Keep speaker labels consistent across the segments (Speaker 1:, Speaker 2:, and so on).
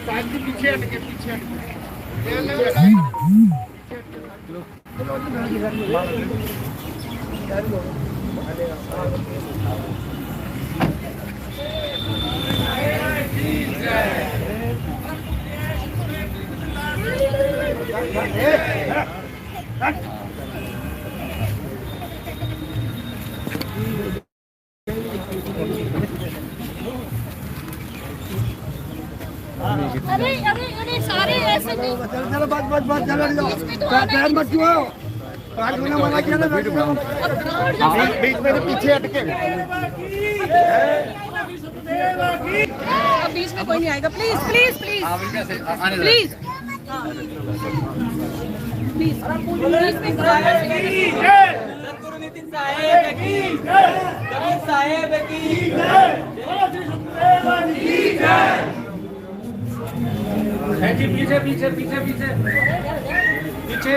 Speaker 1: पीछे हटके
Speaker 2: अरे अरे अरे सारे ऐसे नहीं।
Speaker 3: चलो बस चलो पैर मत छुओ। पाँच महीना मना किया ना
Speaker 1: बीच में तो पीछे हटके।
Speaker 2: अब बीच में कोई नहीं आएगा। Please please please please please
Speaker 4: सतगुरु नितिन साहेब की कबीर साहेब की
Speaker 1: पीछे पीछे पीछे पीछे पीछे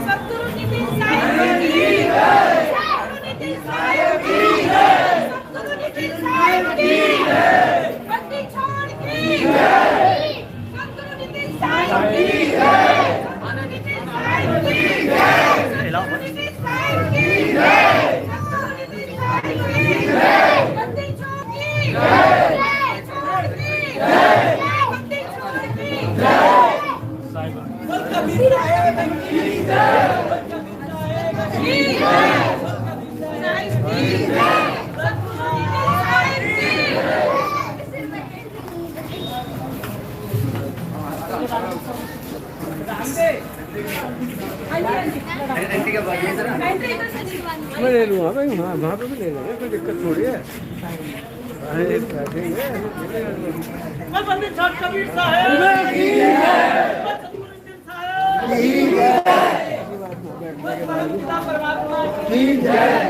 Speaker 2: सतगुरु नितिन साहेब की सतगुरु नितिन साहेब की सतगुरु नितिन साहेब की बंदी छोड़ की सतगुरु नितिन साहेब की सतगुरु नितिन साहेब की सतगुरु नितिन साहेब की सतगुरु नितिन साहेब की बंदी छोड़ की बंदी छोड़ की
Speaker 4: कबीर साहेब की
Speaker 3: मैं ले लूँगा भाई। वहाँ पे भी ले लेंगे, कोई दिक्कत थोड़ी है।
Speaker 4: पंडित साहब कबीर साहेब की परमात्मा की जय।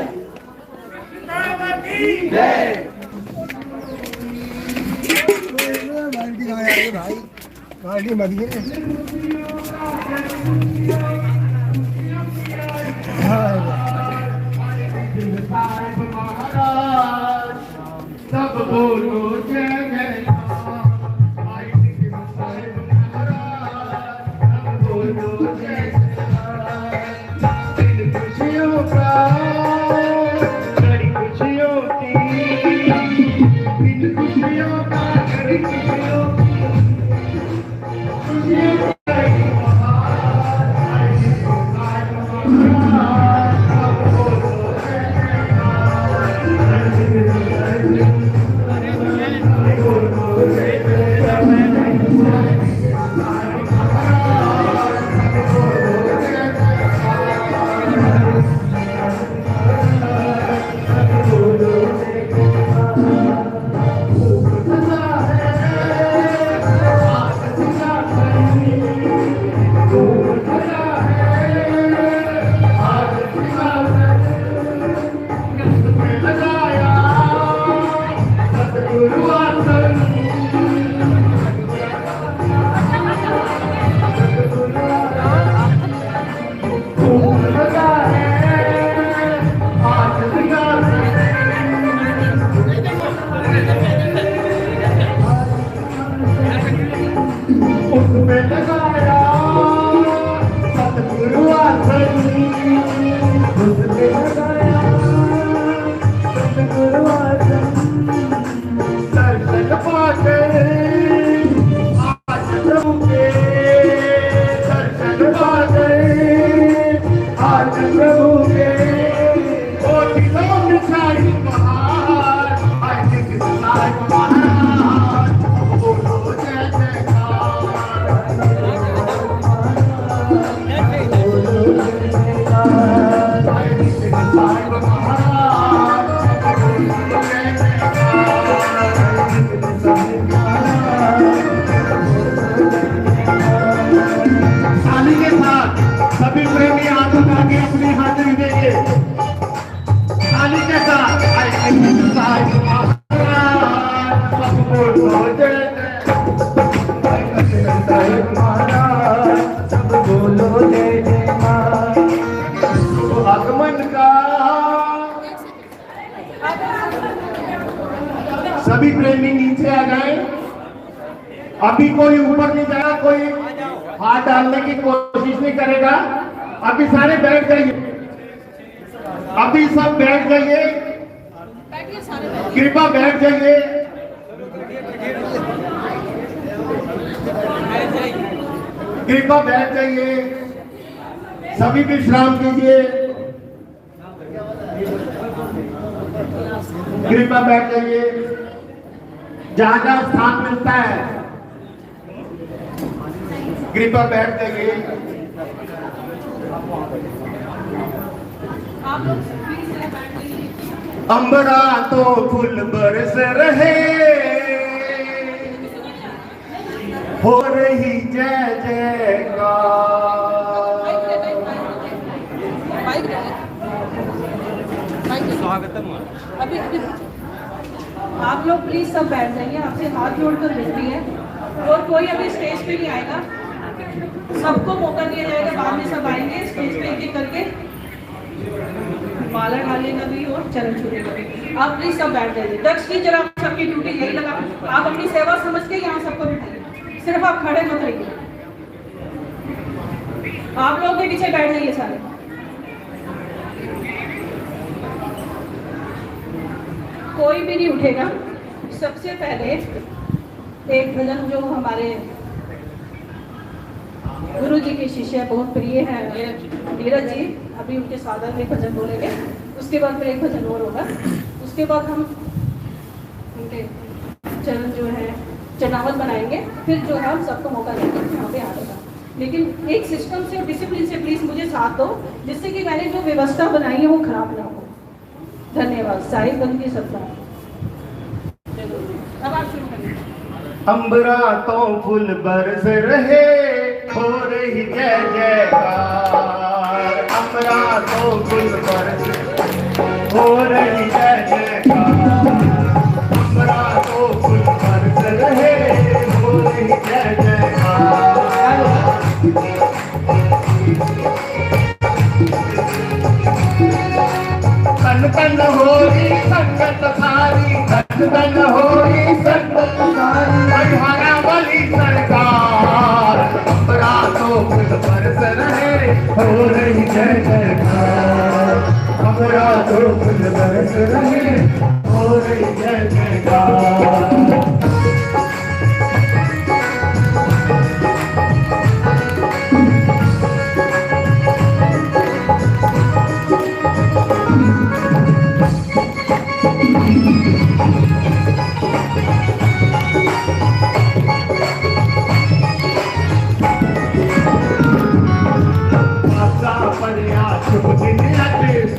Speaker 3: भाई पार्टी मत गई।
Speaker 1: सब बोलो जय जय बोलो जय खुशियों का बड़ी खुशियों की खुशियों का बड़ी खुशियों अभी कोई ऊपर नहीं जाएगा, कोई हाथ डालने की कोशिश नहीं करेगा। अभी सारे बैठ जाइए, अभी सब बैठ जाइए,
Speaker 2: बैठिए सारे बैठिए।
Speaker 1: कृपा बैठ जाइए। कृपा बैठ जाइए, सभी विश्राम कीजिए। कृपा बैठ जाइए, जहां जहां स्थान मिलता है कृपा बैठ जाइए।
Speaker 2: आप लोग प्लीज जरा बैठ जाइए।
Speaker 1: अंबरा तो फूल बरस रहे, हो रही जय जयकार।
Speaker 2: बाइक
Speaker 4: स्वागतम।
Speaker 2: अभी अभी आप लोग प्लीज सब बैठ जाइए, आपसे हाथ जोड़कर विनती है। और कोई अभी स्टेज पे नहीं आएगा, सबको मौका दिया जाएगा, बाद में सब आएंगे स्टेज पे एक एक करके, माला डालेगा भी और चरण छूटेगा भी। आप प्लीज सब बैठ जाइए। दक्ष की जरा सबकी ड्यूटी यही लगा, आप अपनी सेवा समझ के यहाँ सबको बिठाइए, सिर्फ आप खड़े मत रहिए। आप लोग भी पीछे बैठ जाइए सारे। कोई भी नहीं उठेगा। सबसे पहले एक भजन जो हमारे गुरु जी के शिष्य बहुत प्रिय है नीरज जी, अभी उनके साधन में भजन बोलेंगे, उसके बाद फिर एक भजन और होगा, उसके बाद हम उनके चरण जो है चरणावत बनाएंगे, फिर जो है हम सबको मौका देंगे यहाँ पे आने का। लेकिन एक सिस्टम से और डिसिप्लिन से प्लीज मुझे साथ दो, जिससे कि मैंने जो व्यवस्था बनाई है वो खराब ना हो। धन्यवाद। साहिब बंद की सत्ता। अब आप शुरू करें।
Speaker 1: अंबरा तो फूल बरस रहे, हो रही जय जयकार। अंबरा तो फूल बरस, हो रही जय जयकार। अंबरा तो फूल बरस रहे, हो रही जय जयकार। कन कन होरी संगत सारी, कन कन होरी संगत सारी, अठारा वाली सरकार। अंबरा तो फूल बरस रहे, हो रही जय जयकार। अंबरा तो फूल बरस रहे, हो रही जय जयकार।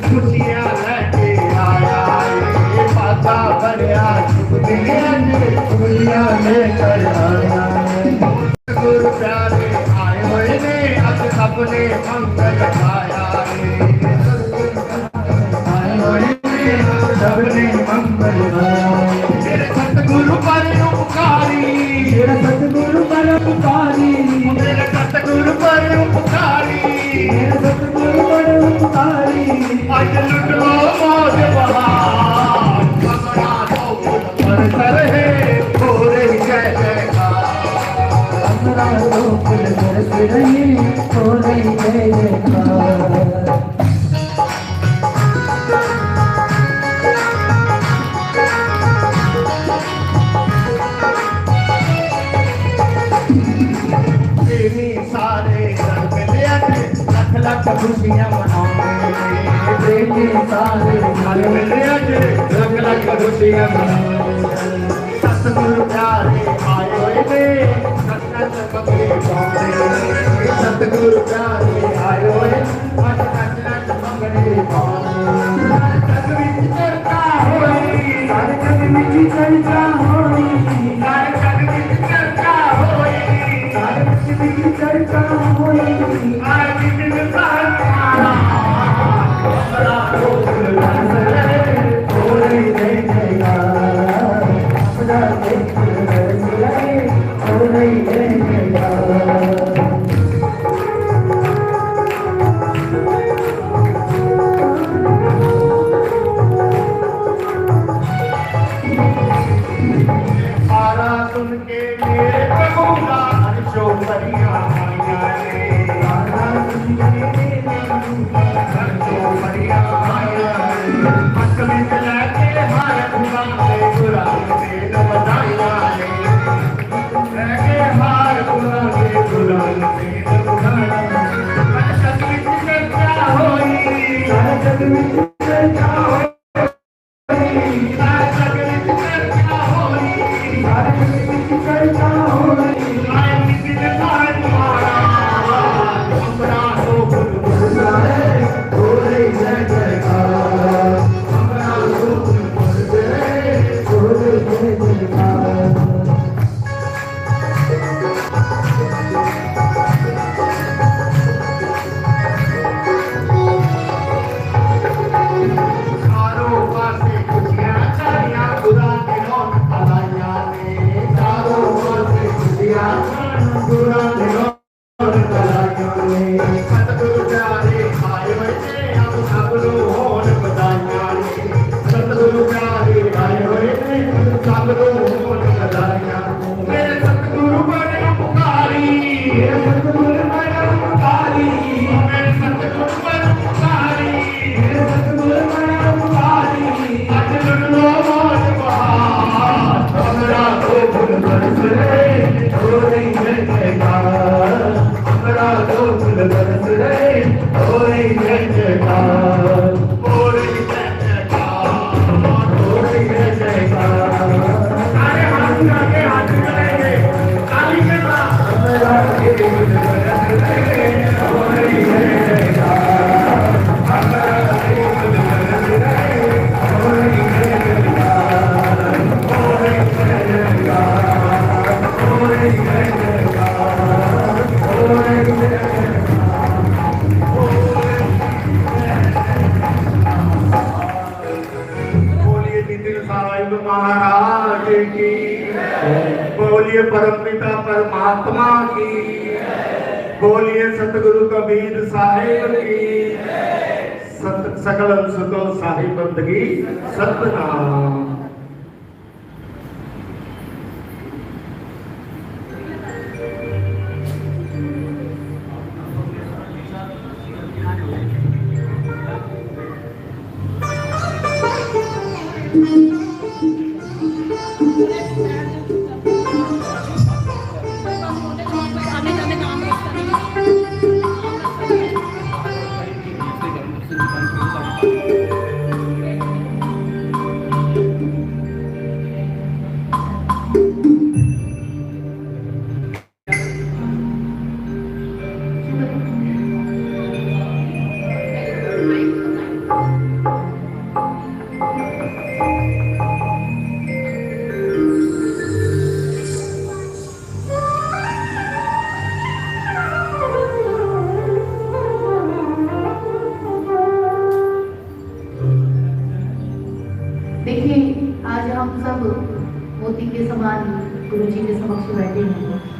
Speaker 1: खुशियाँ लेके आया है, पाता भरिया खुशियाँ लेकर आया है। गुरु प्यारे आए हुए ने, अब सबने मंगल गाया है। आए हुए ने, अब सबने मंगल गाया है। मेरे सतगुरु पर उपकारी, मेरे सतगुरु पर उपकारी, मेरे सतगुरु पर उपकारी, मेरे सतगुरु पर उपकारी। आज लुट लो मौज बहार। अंबरा तो फूल बरस रहे, हो रही जय जयकार। अंबरा तो फूल बरस रहे, हो रही जय जयकार। सारे घर मिले लख लख खुशियाँ मनाओगे। प्रेमी सारे घर मिले लख लख खुशियाँ मनाओगे। सतगुरु प्यारे आए हुए ने, सतगुरु बकरी पाओगे। सतगुरु प्यारे आए हुए, सतगुरु बकरी पाओगे। जग विच चर्चा होई, सारे जग विच चर्चा होई, सारे जग विच चर्चा होई, सारे जग विच चर्चा होई। आज दिन सारा अंबरा तो फूल बरस रहे, हो रही जय जयकार। अंबरा तो फूल बरस रहे, हो रही जय जयकार। आरा सुन के मेरे प्रभु का हर्षो परिया आया रे गाना सुन के मेरे प्रभु का हर्षो परिया आया रे मत में चला के हाय खुदा ने गुरा से न बताया रे के हाय खुदा ने गुरा से न बताया मन सतविच से क्या होई मन सतविच से क्या होई बोलिए परमपिता परमात्मा की, बोलिए सतगुरु कबीर साहिब की, सकल सुतो साहिब बंदगी सतनाम।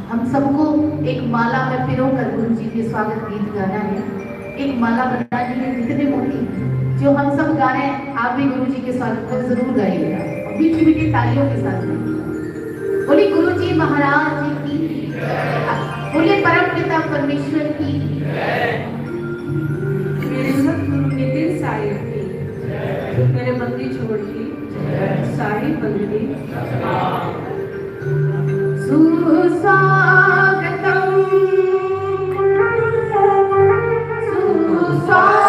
Speaker 5: हम सबको एक माला में पिरोकर गुरु जी के स्वागत गीत गाना है। एक माला बनानी है, जितने मोती जो हम सब गा रहे हैं, आप भी गुरु जी के स्वागत में जरूर गाइएगा, मीठी मीठी तालियों के साथ। बोलिए गुरु जी महाराज की, बोलिए परम पिता परमेश्वर की,
Speaker 2: मेरे सतगुरु नितिन साहिब की, मेरे बंदी छोड़ की साहिब बंदी
Speaker 5: सुस्वागतम सुस्वागतम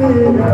Speaker 2: साहिब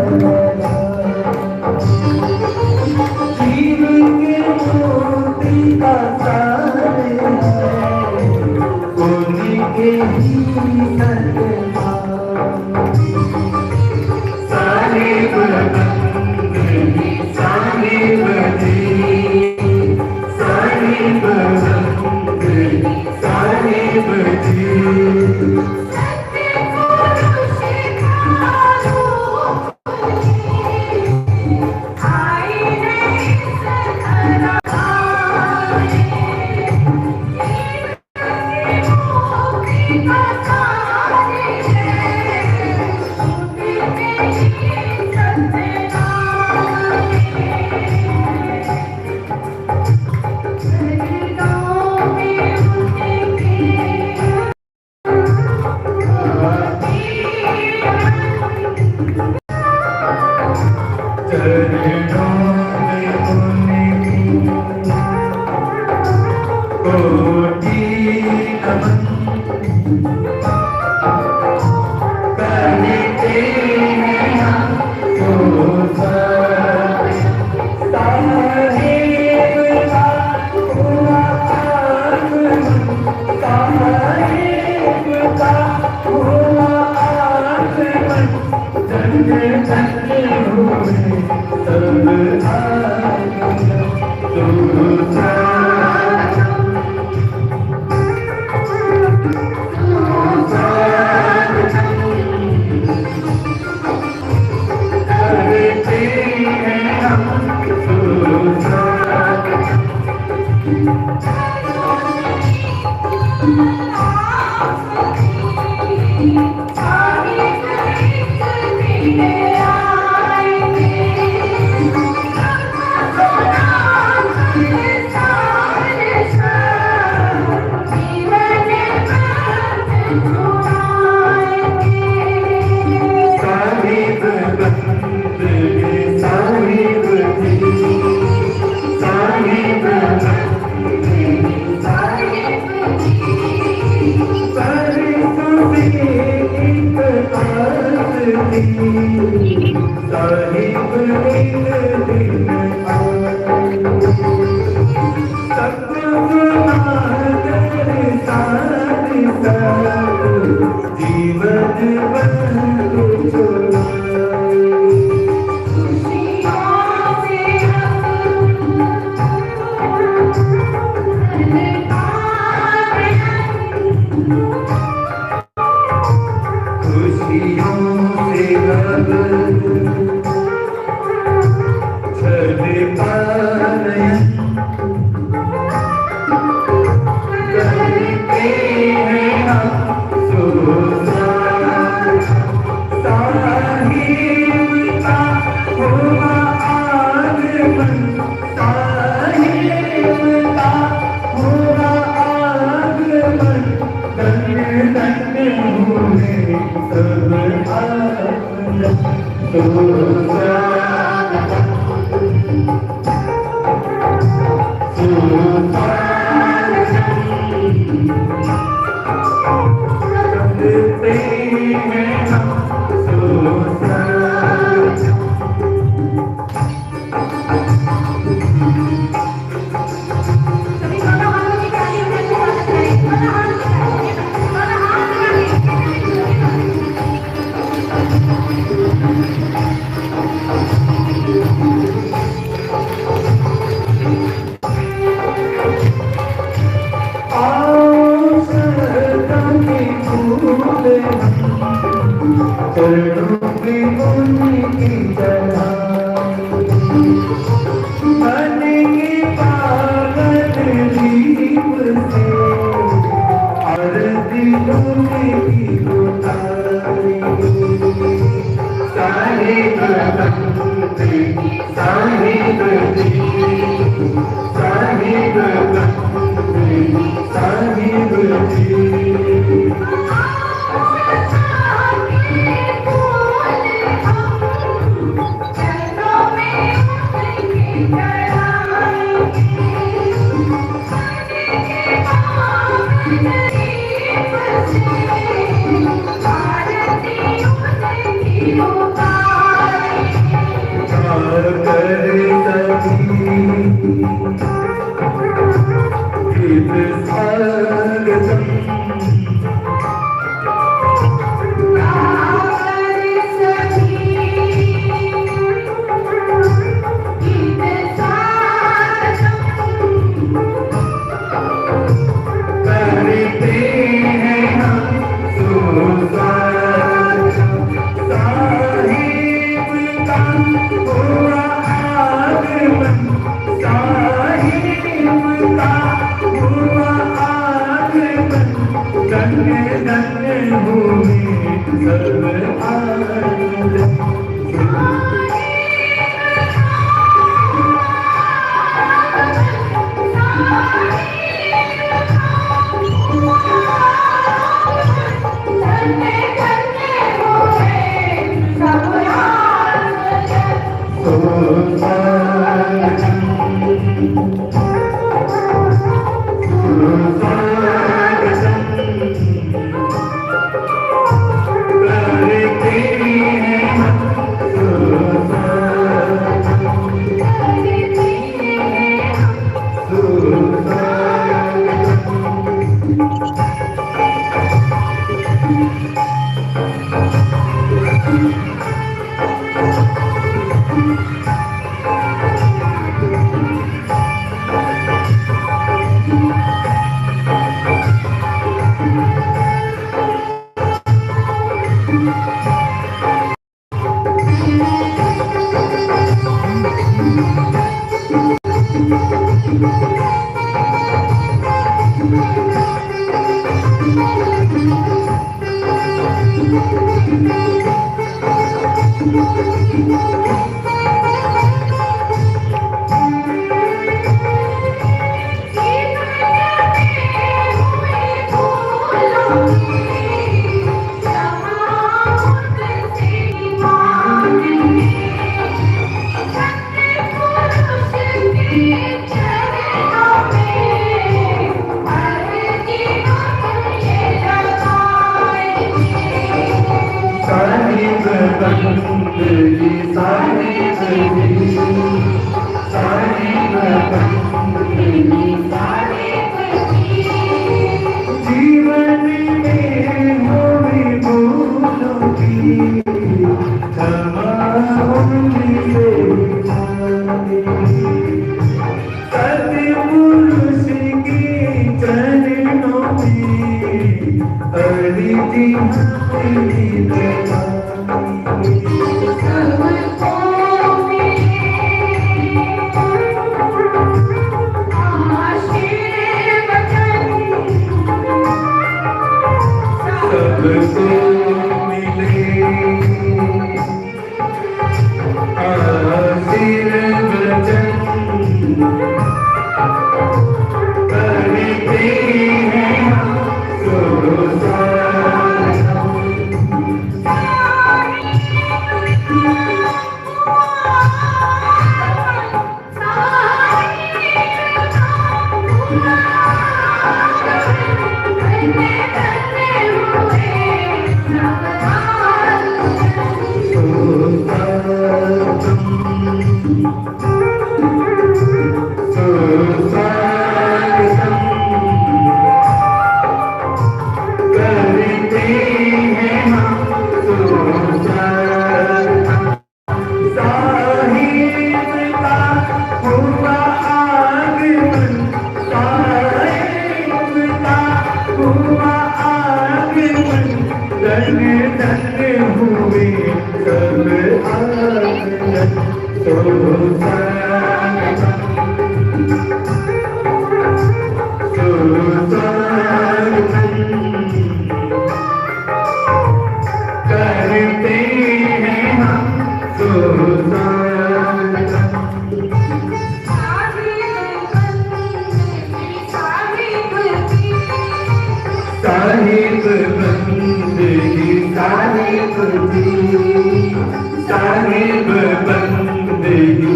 Speaker 1: साहिब बंदगी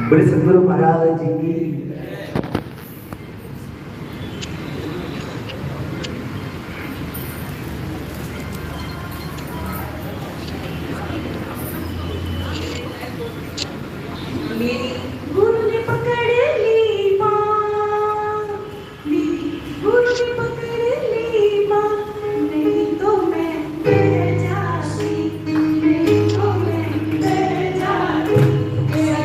Speaker 1: बड़े सदगुरु महाराज जी की
Speaker 2: गुरु ने पकड़ ली माँ, गुरु ने पकड़ ली माँ, नहीं तो मैं बह जाती, नहीं तो मैं बह जाती, नहीं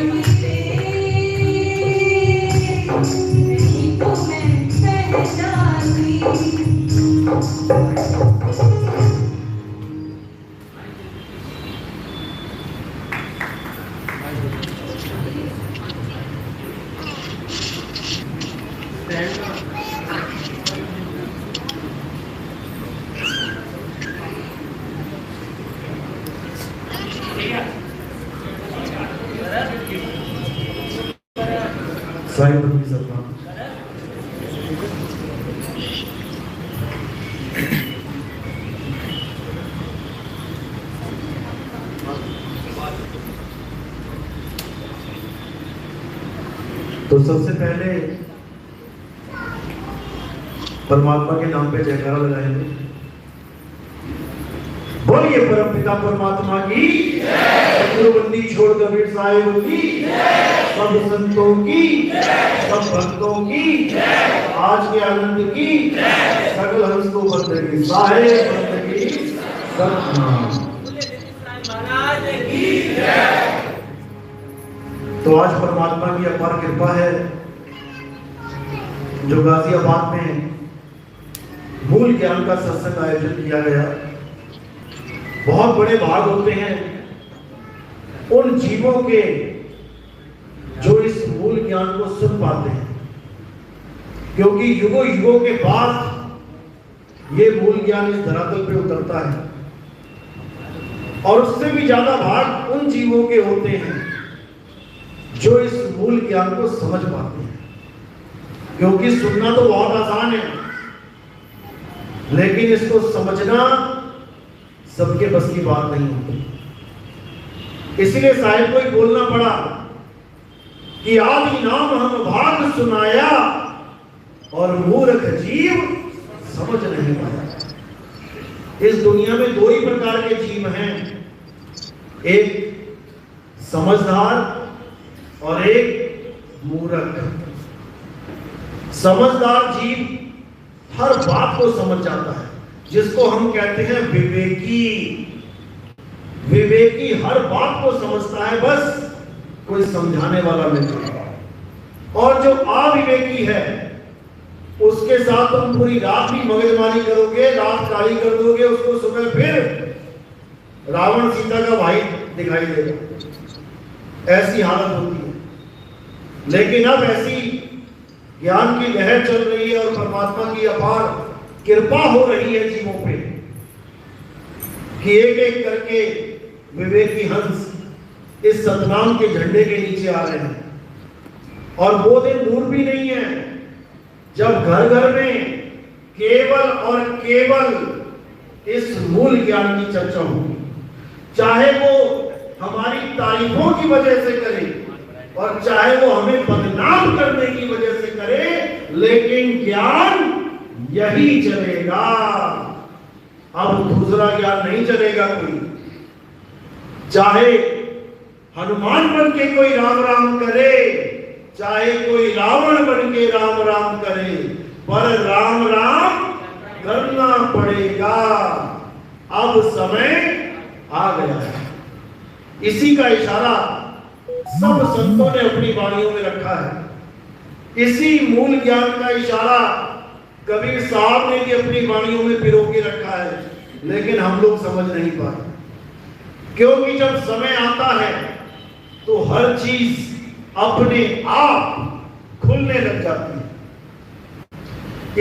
Speaker 2: तो मैं बह जाती।
Speaker 1: साईं बंदी सत्ता तो सबसे पहले परमात्मा के नाम पे जयकारा लगाएंगे। बोलिए परम पिता परमात्मा की गुरुबंदी छोड़ कबीर साहिब की, सब संतों की, सब भक्तों की, आज के आनंद की, सकल हंस को बंदगी साहिब बंदगी सतनाम। तो आज परमात्मा की अपार कृपा है जो गाजियाबाद में मूल ज्ञान का सत्संग आयोजन किया गया। बहुत बड़े भाग होते हैं उन जीवों के जो इस मूल ज्ञान को सुन पाते हैं, क्योंकि युगों युगों के बाद ये मूल ज्ञान इस धरातल पे उतरता है। और उससे भी ज्यादा भाग उन जीवों के होते हैं जो इस मूल ज्ञान को समझ पाते हैं, क्योंकि सुनना तो बहुत आसान है, लेकिन इसको समझना सबके बस की बात नहीं होती। इसलिए साहिब को ही बोलना पड़ा कि आदि नाम हम भाग सुनाया और मूर्ख जीव समझ नहीं पाया। इस दुनिया में दो ही प्रकार के जीव हैं, एक समझदार और एक मूर्ख। समझदार जीव हर बात को समझ जाता है, जिसको हम कहते हैं विवेकी। विवेकी हर बात को समझता है, बस कोई समझाने वाला नहीं। और जो अविवेकी है उसके साथ तुम पूरी रात भी मगजमारी करोगे, रात काली कर दोगे, उसको सुबह फिर रावण सीता का भाई दिखाई देगा। ऐसी हालत होती है। लेकिन अब ऐसी ज्ञान की लहर चल रही है और परमात्मा की अपार कृपा हो रही है जीवों पे कि एक एक करके विवेकी हंस इस सतनाम के झंडे के नीचे आ रहे हैं। और वो दिन दूर भी नहीं है जब घर घर में केवल और केवल इस मूल ज्ञान की चर्चा होगी, चाहे वो हमारी तारीफों की वजह से करे और चाहे वो हमें बदनाम करने की वजह से करे, लेकिन ज्ञान यही चलेगा। अब दूसरा ज्ञान नहीं चलेगा कोई। चाहे हनुमान बन के कोई राम राम करे, चाहे कोई रावण बन के राम राम करे, पर राम राम करना पड़ेगा। अब समय आ गया है। इसी का इशारा सब संतों ने अपनी वाणियों में रखा है। इसी मूल ज्ञान का इशारा कबीर साहब ने भी अपनी वाणियों में पिरो के रखा है, लेकिन हम लोग समझ नहीं पाए। क्योंकि जब समय आता है तो हर चीज अपने आप खुलने लग जाती है।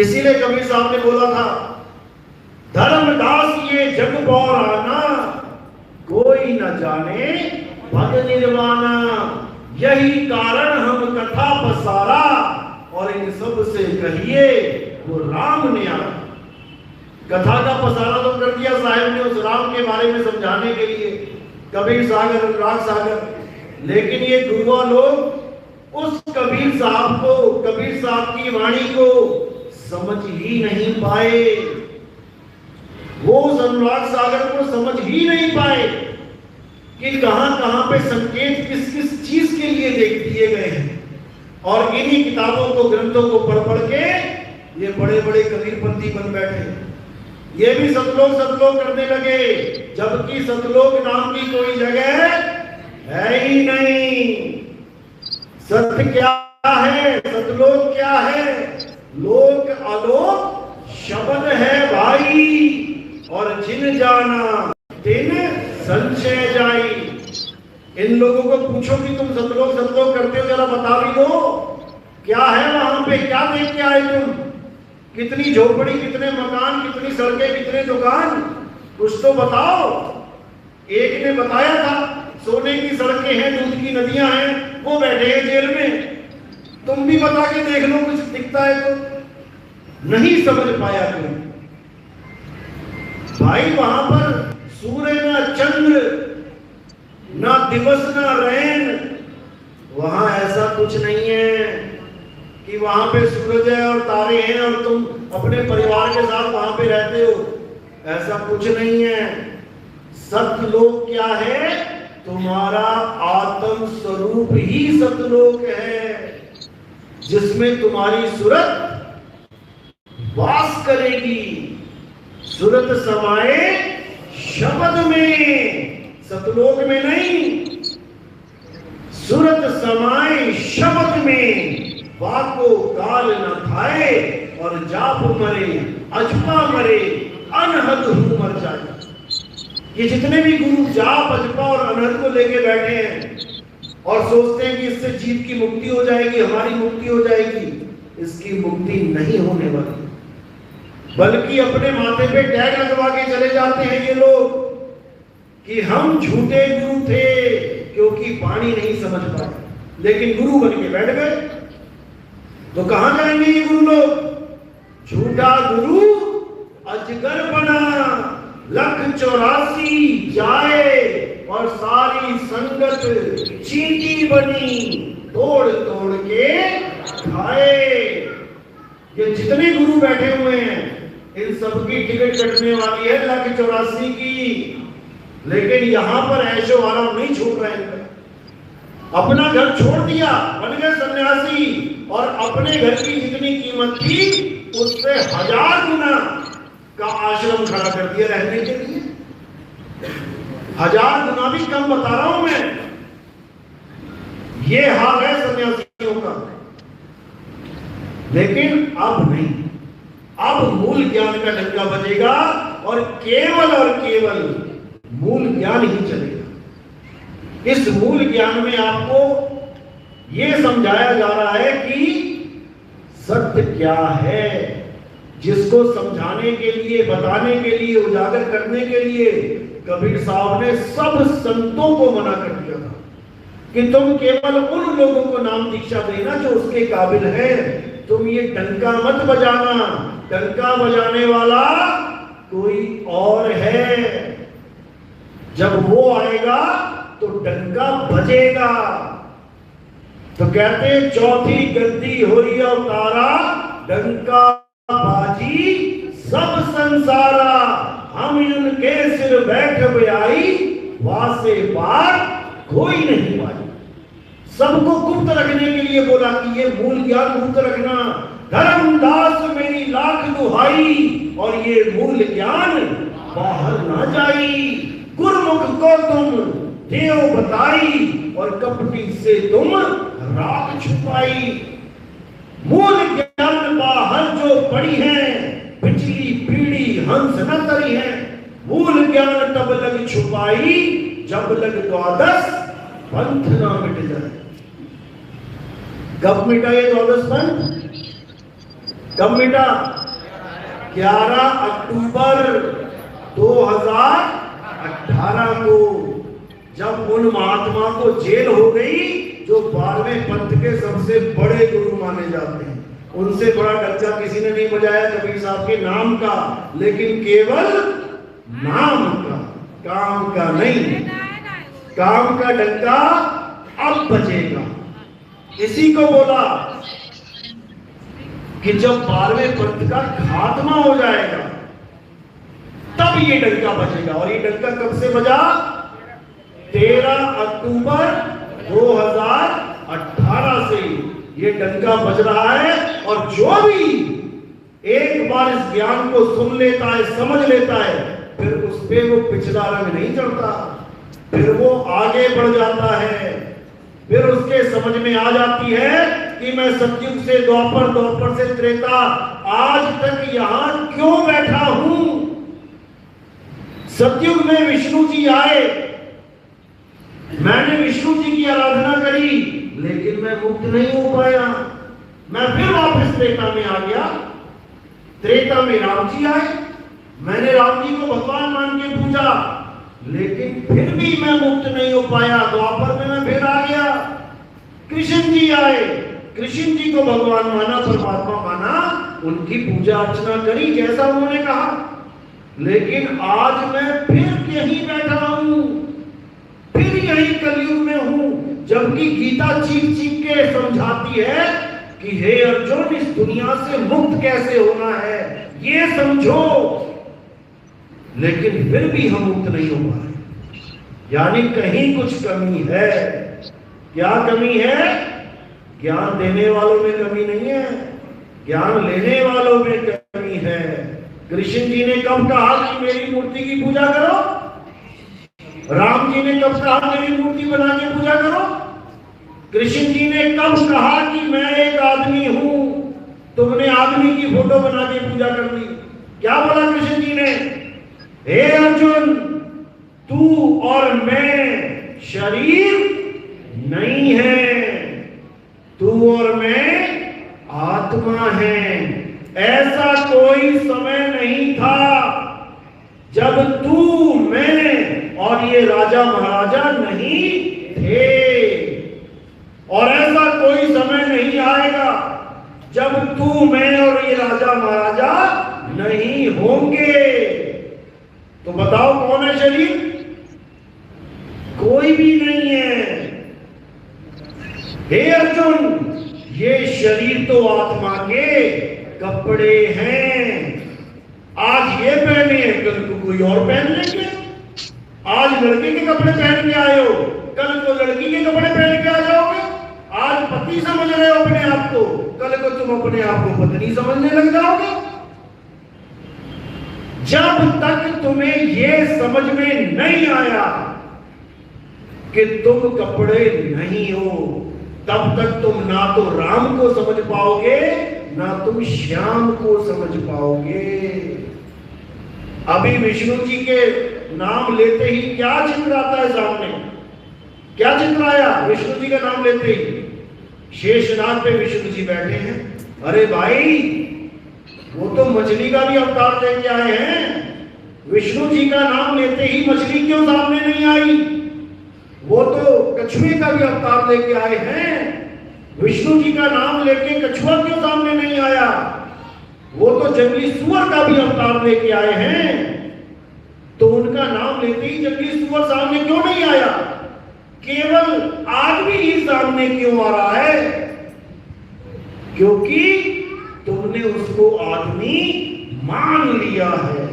Speaker 1: इसीलिए कबीर साहब ने बोला था, धर्मदास ये जग बौराना, कोई न जाने पद निर्वाणा। यही कारण हम कथा पसारा, और इन सब से कहिए वो राम ने आया। कथा का पसारा तो कर दिया साहिब ने उस राम के बारे में समझाने के लिए, कबीर सागर अनुराग सागर। लेकिन ये गुरुआ लोग उस कबीर साहब की वाणी को समझ ही नहीं पाए, वो उस अनुराग सागर को समझ ही नहीं पाए कि कहां कहां पे संकेत किस किस चीज के लिए देख दिए गए हैं। और इन्हीं किताबों को, ग्रंथों को पढ़ पढ़ के ये बड़े बड़े कबीरपंथी बन बैठे, ये भी सतलोक करने लगे, जबकि सतलोक नाम की कोई जगह है ही नहीं। सत्य क्या है, सतलोक क्या है? लोक आलोक शब्द है भाई, और जिन जाना तिन संशय जाई। इन लोगों को पूछो कि तुम सतलोक करते हो, जरा बता भी दो क्या है वहां पे, क्या देख के आए तुम? कितनी झोपड़ी, कितने मकान, कितनी सड़कें, कितने दुकान, कुछ तो बताओ। एक ने बताया था सोने की सड़कें हैं, दूध की नदियां हैं, वो बैठे हैं जेल में। तुम भी बता के देख लो, कुछ दिखता है तो। नहीं समझ पाया तुम भाई, वहां पर सूर्य ना चंद्र, ना दिवस ना रैन, वहां ऐसा कुछ नहीं है कि वहां पे सूरज है और तारे हैं और तुम अपने परिवार के साथ वहां पे रहते हो, ऐसा कुछ नहीं है। सतलोक क्या है? तुम्हारा आत्म स्वरूप ही सतलोक है, जिसमें तुम्हारी सूरत वास करेगी। सूरत समाए शब्द में, सतलोक में नहीं। सूरत समाए शब्द में, वाको काल न खाए और जाप मरे, अजपा मरे, अनहद हूं मर जाए। ये जितने भी गुरु जाप, अजपा और अनहद को लेके बैठे हैं और सोचते हैं कि इससे जीव की मुक्ति हो जाएगी, हमारी मुक्ति हो जाएगी, इसकी मुक्ति नहीं होने वाली, बल्कि अपने माथे पे टैग लगवा के चले जाते हैं ये लोग कि हम झूठे गुरु थे क्योंकि वाणी नहीं समझ पाए, लेकिन गुरु बन के बैठ गए। तो कहां जाएंगे ये गुरु लोग? झूठा गुरु अजगर बना, 184 जाए और सारी संगत चींटी बनी, तोड़ तोड़ के खाए। ये जितने गुरु बैठे हुए हैं, इन सबकी टिकट कटने वाली है 184 की, लेकिन यहां पर ऐशो आराम नहीं छूट रहे हैं। अपना घर छोड़ दिया, बन गए सन्यासी, और अपने घर की जितनी कीमत थी उससे 1000 गुना का आश्रम खड़ा कर दिया रहने के लिए। 1000 गुना भी कम बता रहा हूं मैं। ये हाल है सन्यासियों का। लेकिन अब नहीं, अब मूल ज्ञान का डंका बजेगा और केवल मूल ज्ञान ही चलेगा। इस मूल ज्ञान में आपको यह समझाया जा रहा है कि सत्य क्या है, जिसको समझाने के लिए, बताने के लिए, उजागर करने के लिए कबीर साहब ने सब संतों को मना कर दिया था कि तुम केवल उन लोगों को नाम दीक्षा देना जो उसके काबिल है। तुम ये डंका मत बजाना, डंका बजाने वाला कोई और है। जब वो आएगा तो डंका बजेगा। तो कहते हैं चौथी गद्दी होई अवतारा, डंका बाजी सब संसारा, हम उनके सिर बैठ आई, वासे पार कोई नहीं पाई। सबको गुप्त रखने के लिए बोला कि ये मूल ज्ञान गुप्त रखना। धर्मदास मेरी लाख दुहाई, और ये मूल ज्ञान बाहर ना जाई। गुरमुख को तुम देव बताई, और कपटी से तुम राख छुपाई। मूल ज्ञान बाहर जो पड़ी है, पिछली पीढ़ी हंस न तरी है। मूल ज्ञान तब लग छुपाई, जब लग द्वादश पंथ ना मिट जाए। कब मिटा ये द्वादश पंथ? कब मिटा? 11 अक्टूबर 2018 को, जब उन महात्मा को जेल हो गई जो 12वें पंथ के सबसे बड़े गुरु माने जाते हैं। उनसे बड़ा डंका किसी ने नहीं बजाया कबीर साहब के नाम का, लेकिन केवल नाम का, काम का नहीं। काम का डंका अब बजेगा।
Speaker 6: इसी को बोला कि जब 12वें पंथ का खात्मा हो जाएगा तब ये डंका बजेगा। और ये डंका कब से बजा? 13 अक्टूबर 2018 से ये डंका बज रहा है। और जो भी एक बार इस ज्ञान को सुन लेता है, समझ लेता है, फिर उस पे वो पिछड़ा रंग नहीं चढ़ता, फिर वो आगे बढ़ जाता है। फिर उसके समझ में आ जाती है कि मैं सतयुग से द्वापर, द्वापर से त्रेता, आज तक यहां क्यों बैठा हूं। सतयुग में विष्णु जी आए, मैंने विष्णु जी की आराधना करी, लेकिन मैं मुक्त नहीं हो पाया। मैं फिर वापस त्रेता में आ गया। त्रेता में राम जी आए, मैंने राम जी को भगवान मान के पूजा, लेकिन फिर भी मैं मुक्त नहीं हो पाया। द्वापर में मैं फिर आ गया। कृष्ण जी आए, कृष्ण जी को भगवान माना, परमात्मा माना, उनकी पूजा अर्चना करी जैसा उन्होंने कहा, लेकिन आज मैं फिर यहीं बैठा हूं, फिर यही कलयुग में हूं। जबकि गीता चीख चीख के समझाती है कि हे अर्जुन, इस दुनिया से मुक्त कैसे होना है ये समझो, लेकिन फिर भी हम मुक्त नहीं हो पा रहे। यानी कहीं कुछ कमी है। क्या कमी है? ज्ञान देने वालों में कमी नहीं है, ज्ञान लेने वालों में कमी है। कृष्ण जी ने कब कहा कि मेरी मूर्ति की पूजा करो? राम जी ने कब कहा मेरी मूर्ति बना के पूजा करो? कृष्ण जी ने कब कहा कि मैं एक आदमी हूं, तुमने आदमी की फोटो बना के पूजा कर दी? क्या बोला कृष्ण जी ने? हे अर्जुन, तू और मैं शरीर नहीं है, तू और मैं आत्मा है। ऐसा कोई समय नहीं था जब तू, मैं और ये राजा महाराजा नहीं थे, और ऐसा कोई समय नहीं आएगा जब तू, मैं और ये राजा महाराजा नहीं होंगे। तो बताओ कौन है शरीर? कोई भी नहीं है। हे अर्जुन, ये शरीर तो आत्मा के कपड़े हैं। आज ये पहने हैं, कल को कोई और पहन लेंगे। आज लड़के के कपड़े पहन के आए हो, कल को लड़की के कपड़े पहन के आ जाओगे। आज पति समझ रहे हो अपने आप को, कल को तुम अपने आप को पत्नी समझने लग जाओगे। जब तक तुम्हें ये समझ में नहीं आया कि तुम कपड़े नहीं हो, तब तक तुम ना तो राम को समझ पाओगे, ना तुम श्याम को समझ पाओगे। अभी विष्णु जी के नाम लेते ही क्या चित्र आता है सामने? क्या चित्र आया विष्णु जी का नाम लेते ही? शेषनाग पे विष्णु जी बैठे हैं। अरे भाई, वो तो मछली का भी अवतार लेके आए हैं। विष्णु जी का नाम लेते ही मछली क्यों सामने नहीं आई? वो तो कछुए का भी अवतार लेके आए हैं। विष्णु जी का नाम लेके कछुआ क्यों सामने नहीं आया? वो तो जंगली सुअर का भी अवतार लेके आए हैं। तो उनका नाम लेते ही जंगली सुअर सामने क्यों नहीं आया? केवल आदमी ही सामने क्यों आ रहा है? क्योंकि तुमने उसको आदमी मान लिया है।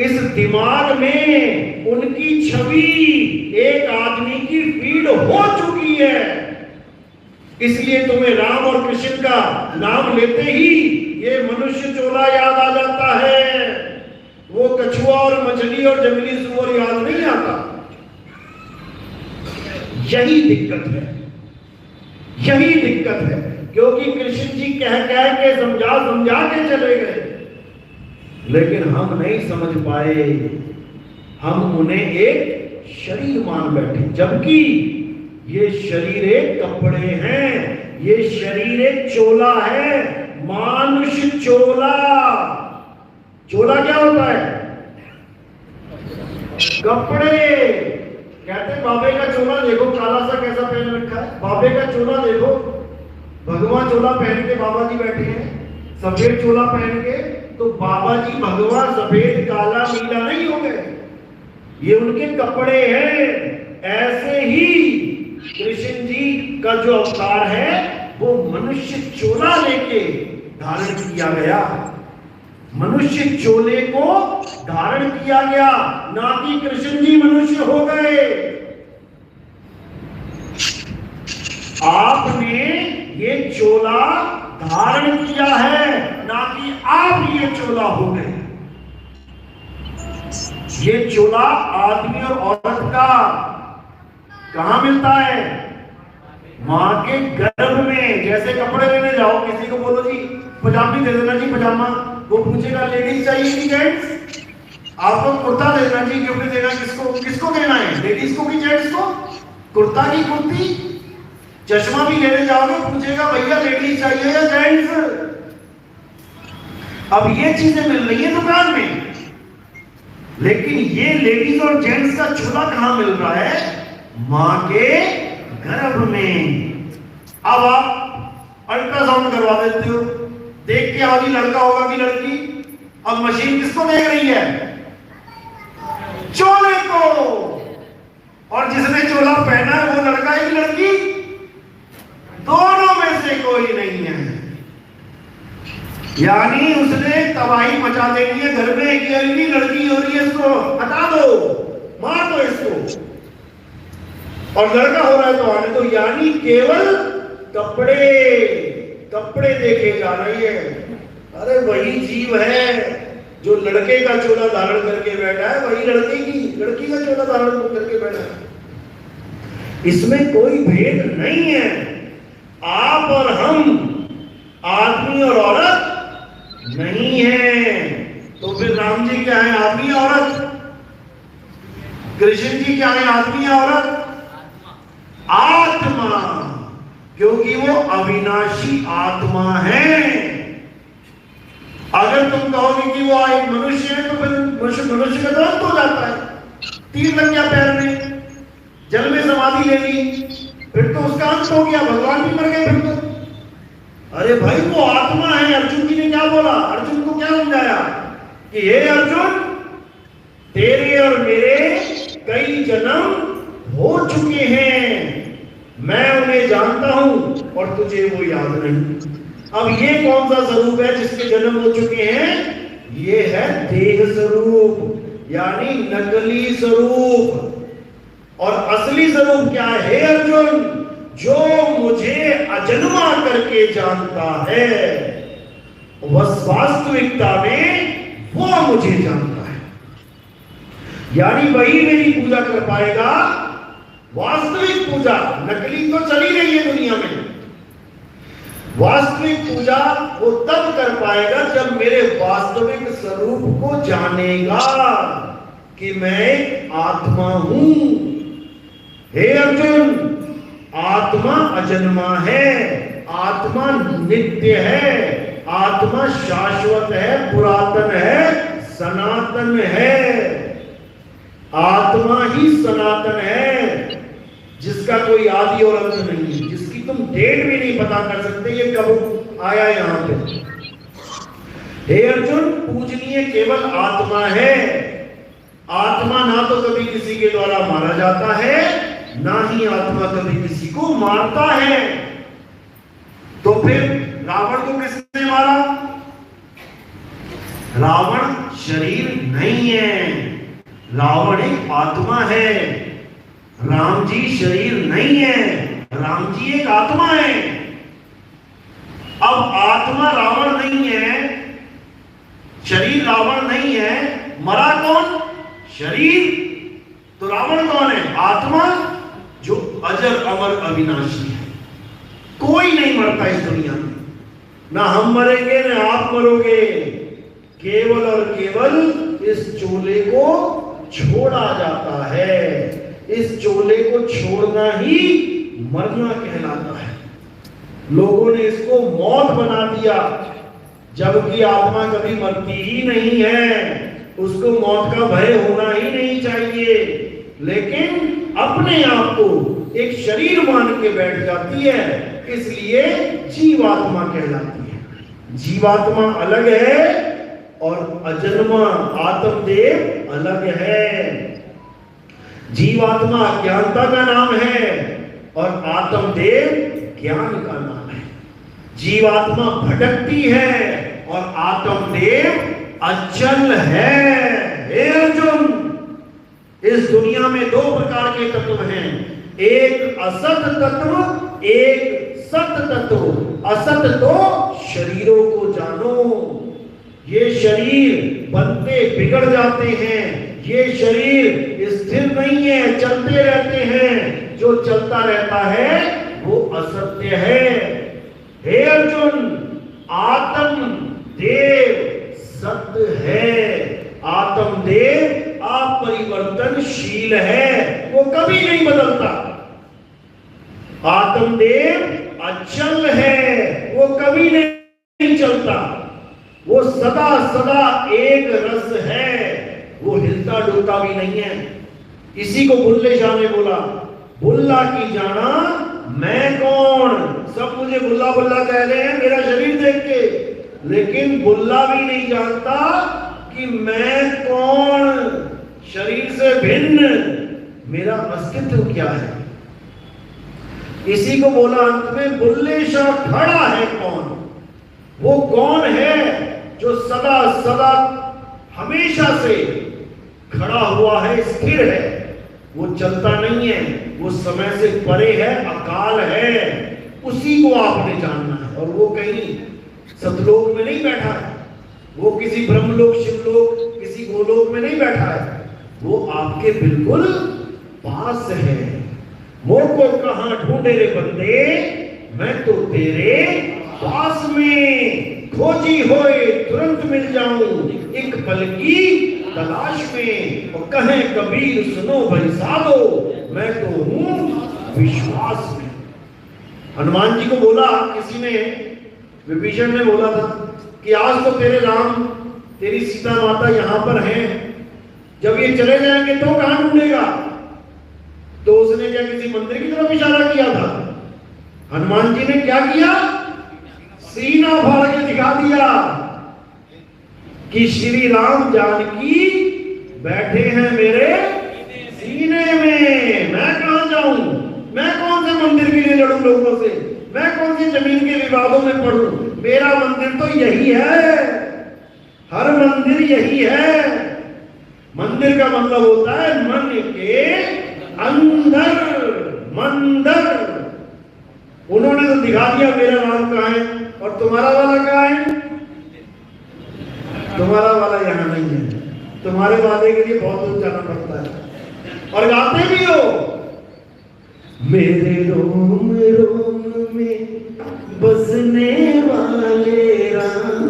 Speaker 6: इस दिमाग में उनकी छवि एक आदमी की फीड हो चुकी है। इसलिए तुम्हें राम और कृष्ण का नाम लेते ही ये मनुष्य चोला याद आ जाता है, वो कछुआ और मछली और जंगली सुअर याद नहीं आता। यही दिक्कत है, यही दिक्कत है। क्योंकि कृष्ण जी कह के समझा के चले गए, लेकिन हम नहीं समझ पाए। हम उन्हें एक शरीर मान बैठे, जबकि ये शरीर एक कपड़े हैं, ये शरीर एक चोला है। मानुष चोला। चोला क्या होता है? कपड़े। कहते बाबे का चोला देखो काला सा कैसा पहन रखा है। बाबे का चोला देखो, भगवान चोला पहन के बाबा जी बैठे हैं, सफेद चोला पहन के। तो बाबा जी भगवान सफेद काला नीला नहीं हो गए, ये उनके कपड़े हैं। ऐसे ही कृष्ण जी का जो अवतार है वो मनुष्य चोला लेके धारण किया गया, मनुष्य चोले को धारण किया गया, ना कि कृष्ण जी मनुष्य हो गए। आपने ये चोला धारण किया है, ना कि आप ये चोला हो गए। ये चोला आदमी और औरत का कहां मिलता है? मां के गर्भ में। जैसे कपड़े लेने जाओ, किसी को बोलो जी पजामी दे देना जी पजामा, वो पूछेगा लेडीज चाहिए कि जेंट्स? आपको कुर्ता देना जी, गिफ्ट देना किसको? किसको देना है, लेडीज को कि जेंट्स को? कुर्ता की कुर्ती। चश्मा भी लेने जाओगे, पूछेगा भैया लेडीज चाहिए या जेंट्स? अब ये चीजें मिल रही है दुकान में, लेकिन ये लेडीज और जेंट्स का चोला कहां मिल रहा है? मां के गर्भ में। अब आप अल्ट्रासाउंड करवा देते हो, देख के आदि लड़का होगा कि लड़की? अब मशीन किसको देख रही है? चोले को। और जिसने चोला पहना है वो लड़का है कि लड़की? दोनों में से कोई नहीं है। यानी उसने तबाही मचा देनी है घर में कि अगली लड़की हो रही है, इसको हटा दो, मार दो इसको, और लड़का हो रहा है तो आने दो। यानी केवल कपड़े देखे जा रही है। अरे वही जीव है जो लड़के का चोला धारण करके बैठा है, वही लड़की का चोला धारण करके बैठा है। इसमें कोई भेद नहीं है। आप और हम, आदमी और औरत नहीं है। तो फिर राम जी क्या है, आदमी औरत? कृष्ण जी क्या है, आदमी औरत? आत्मा, क्योंकि वो अविनाशी आत्मा है। अगर तुम कहोगे कि वो एक मनुष्य है तो फिर मनुष्य का तो अंत हो जाता है। तीर लग गया पैर में, जल में समाधि ले ली, फिर तो उसका अंत हो गया, भगवान भी मर गए फिर तो। अरे भाई वो आत्मा है। अर्जुन जी ने क्या बोला? अर्जुन को क्या समझाया कि हे अर्जुन, तेरे और मेरे कई जन्म हो चुके हैं, मैं उन्हें जानता हूं और तुझे वो याद नहीं। अब ये कौन सा स्वरूप है जिसके जन्म हो चुके हैं? ये है देह स्वरूप, यानी नकली स्वरूप। और असली स्वरूप क्या है? हे अर्जुन, जो मुझे अजन्मा करके जानता है वह वास्तविकता में वो मुझे जानता है। यानी वही मेरी पूजा कर पाएगा। वास्तविक पूजा, नकली तो चली रही है दुनिया में, वास्तविक पूजा वो तब कर पाएगा जब मेरे वास्तविक स्वरूप को जानेगा कि मैं आत्मा हूं। हे अर्जुन, आत्मा अजन्मा है, आत्मा नित्य है, आत्मा शाश्वत है, पुरातन है, सनातन है। आत्मा ही सनातन है, जिसका कोई आदि और अंत नहीं है, जिसकी तुम डेट भी नहीं पता कर सकते ये कब आया यहां पे। हे अर्जुन, पूजनीय केवल आत्मा है। आत्मा ना तो कभी किसी के द्वारा मारा जाता है, ना ही आत्मा कभी किसी को मारता है। तो फिर रावण को किसने मारा? रावण शरीर नहीं है, रावण एक आत्मा है। राम जी शरीर नहीं है, राम जी एक आत्मा है। अब आत्मा रावण नहीं है, शरीर रावण नहीं है, मरा कौन? शरीर। तो रावण कौन है? आत्मा, जो अजर अमर अविनाशी है। कोई नहीं मरता इस दुनिया में, ना हम मरेंगे ना आप मरोगे। केवल और केवल इस चोले को छोड़ा जाता है। इस चोले को छोड़ना ही मरना कहलाता है। लोगों ने इसको मौत बना दिया, जबकि आत्मा कभी मरती ही नहीं है। उसको मौत का भय होना ही नहीं चाहिए, लेकिन अपने आप को एक शरीर मान के बैठ जाती है, इसलिए जीवात्मा कहलाती है। जीवात्मा अलग है और अजन्मा आत्मदेव अलग है। जीवात्मा अज्ञानता का नाम है और आत्मदेव ज्ञान का नाम है। जीवात्मा भटकती है और आत्मदेव अचल है। हे अर्जुन, इस दुनिया में दो प्रकार के तत्व हैं, एक असत तत्व, एक सत तत्व। असत तो शरीरों को जानो, ये शरीर बनते बिगड़ जाते हैं, ये शरीर स्थिर नहीं है, चलते रहते हैं। जो चलता रहता है वो असत्य है। हे अर्जुन, आत्म देव सत्य है। आत्म देव अपरिवर्तनशील है, वो कभी नहीं बदलता। आत्म देव अचल है, वो कभी नहीं चलता। वो सदा सदा एक रस है, वो हिलता डुलता भी नहीं है। इसी को बुल्ले शाह ने बोला, बुल्ला की जाना मैं कौन। सब मुझे बुल्ला बुल्ला कह रहे हैं मेरा शरीर देख के, लेकिन बुल्ला भी नहीं जानता कि मैं कौन, शरीर से भिन्न मेरा अस्तित्व क्या है। इसी को बोला अंत में, बुल्ले शाह खड़ा है कौन। वो कौन है जो सदा सदा हमेशा से खड़ा हुआ है, स्थिर है, वो चलता नहीं है, वो समय से परे है, अकाल है। उसी को आपने जानना है। और वो कहीं सतलोक में नहीं बैठा है, वो किसी ब्रह्मलोक शिवलोक किसी गोलोक में नहीं बैठा है, वो आपके बिल्कुल पास है। मोह को कहां ढूंढे रे बंदे, मैं तो तेरे पास में। खोजी होए तुरंत मिल जाऊं, एक पल की तलाश में। और कहे कबीर सुनो भाई साधो, मैं तो हूं विश्वास में। हनुमान जी को बोला किसी ने, विभीषण ने बोला था कि आज तो तेरे राम तेरी सीता माता यहां पर हैं, जब ये चले जाएंगे तो कहां ढूंढेगा। तो उसने क्या किसी मंदिर की तरफ इशारा किया था। हनुमान जी ने क्या किया, सीना फाड़ के दिखा दिया कि श्री राम जानकी बैठे हैं मेरे सीने में। मैं कहां जाऊं, मैं कौन से मंदिर के लिए लड़ूं लोगों से, मैं कौन सी जमीन के विवादों में पड़ूं। मेरा मंदिर तो यही है, हर मंदिर यही है। मंदिर का मतलब होता है मन के अंदर मंदिर। उन्होंने तो दिखा दिया मेरा नाम कहां है, और तुम्हारा वाला कहां है। तुम्हारा वाला यहां नहीं है, तुम्हारे वादे के लिए बहुत दूर जाना पड़ता है। और गाते भी हो, मेरे रोम रोम में बसने वाले राम।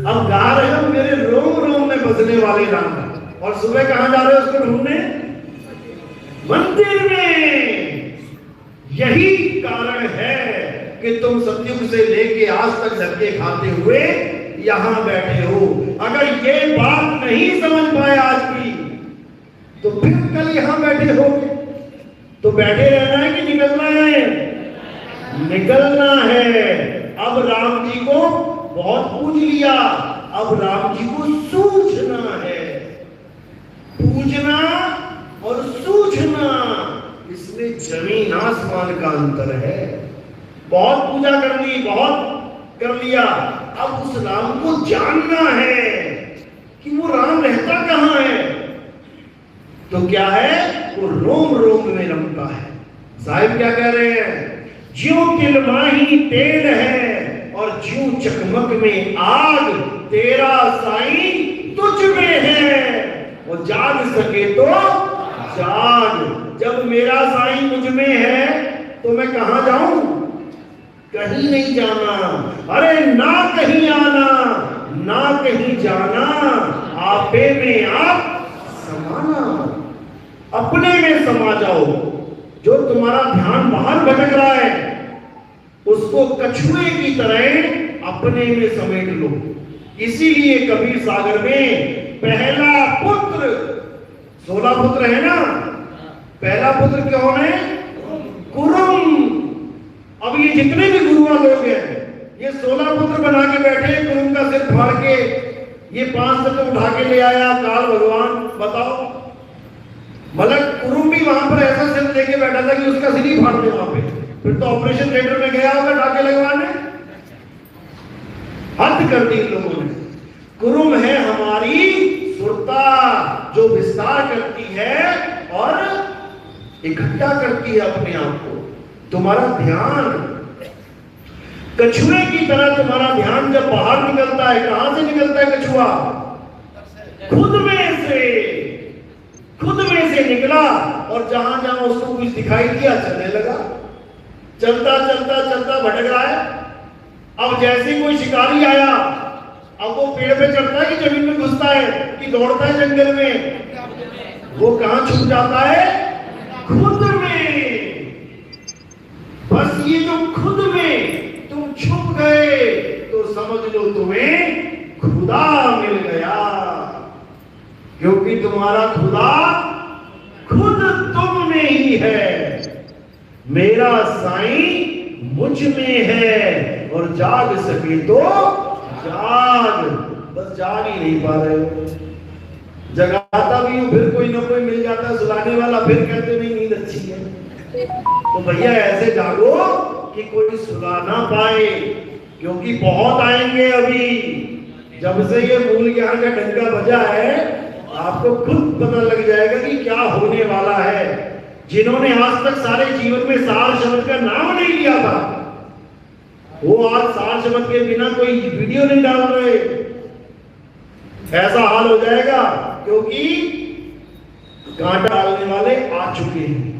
Speaker 6: अब गा रहे हो मेरे रोम रोम में बसने वाले राम, और सुबह कहां जा रहे हो उसको ढूंढने, मंदिर में। यही कारण है कि तुम सतयुग से लेके आज तक धक्के खाते हुए यहां बैठे हो। अगर ये बात नहीं समझ पाए आज भी, तो फिर कल यहां बैठे हो। तो बैठे रहना है कि निकलना है, निकलना है। अब राम जी को बहुत पूज लिया, अब राम जी को सूझना है। पूजना और सूझना, इसमें जमीन आसमान का अंतर है। बहुत पूजा कर ली, बहुत कर लिया, अब उस राम को जानना है कि वो राम रहता कहां है। तो क्या है, वो रोम रोम में रमता है। साहिब क्या कह रहे हैं, ज्यों तिलमाही तेल है और ज्यों चकमक में आग, तेरा साई तुझ में है। वो जाग सके तो जाग, जब मेरा साई मुझ में है तो मैं कहां जाऊं, कहीं नहीं जाना। अरे ना कहीं आना ना कहीं जाना, आपे में आप समाना। अपने में समा जाओ। जो तुम्हारा ध्यान बाहर भटक रहा है उसको कछुए की तरह अपने में समेट लो। इसीलिए कबीर सागर में पहला पुत्र, 16 पुत्र है ना, पहला पुत्र कौन है, कुरुम। अब ये जितने भी गुरुआ लोग हैं, ये 16 पुत्र बना के बैठे, कुरुम का सिर फाड़ के ये 5 तत्व उठा के ले आया काल भगवान। बताओ, मतलब कुरुम भी वहां पर ऐसा सिर लेके बैठा था कि उसका सिर ही फाड़ दे वहां पे। फिर तो ऑपरेशन थिएटर में गया होगा टाके लगवाने। हद कर दी इन लोगों ने। कुरुम है हमारी सुरता जो विस्तार करती है और इकट्ठा करती है अपने आप को। तुम्हारा ध्यान कछुए की तरह, तुम्हारा ध्यान जब बाहर निकलता है, कहां से निकलता है कछुआ? खुद में से निकला और जहां जहां उसको कुछ दिखाई दिया चलने लगा। चलता चलता चलता भटक रहा है। अब जैसे कोई शिकारी आया, अब वो पेड़ पे चढ़ता है कि जमीन में घुसता है कि दौड़ता है जंगल में? वो कहां छुप जाता है? खुद में। बस ये जो खुद में तुम छुप गए तो समझ लो तुम्हें खुदा मिल गया, क्योंकि तुम्हारा खुदा खुद तुम में ही है। मेरा साईं मुझ में है और जाग सके तो जाग। बस जाग ही नहीं पा रहे हो। जगाता भी हूं, फिर कोई ना कोई मिल जाता है सुलाने वाला, फिर कहते नहीं नींद अच्छी है। तो भैया ऐसे जागो कि कोई सुला ना पाए, क्योंकि बहुत आएंगे अभी। जब से ये मूल ज्ञान का डंका बजा है, आपको खुद पता लग जाएगा कि क्या होने वाला है। जिन्होंने आज तक सारे जीवन में सार शब्द का नाम नहीं लिया था, वो आज सार शब्द के बिना कोई वीडियो नहीं डाल रहे। ऐसा हाल हो जाएगा, क्योंकि कांटा डालने वाले आ चुके हैं।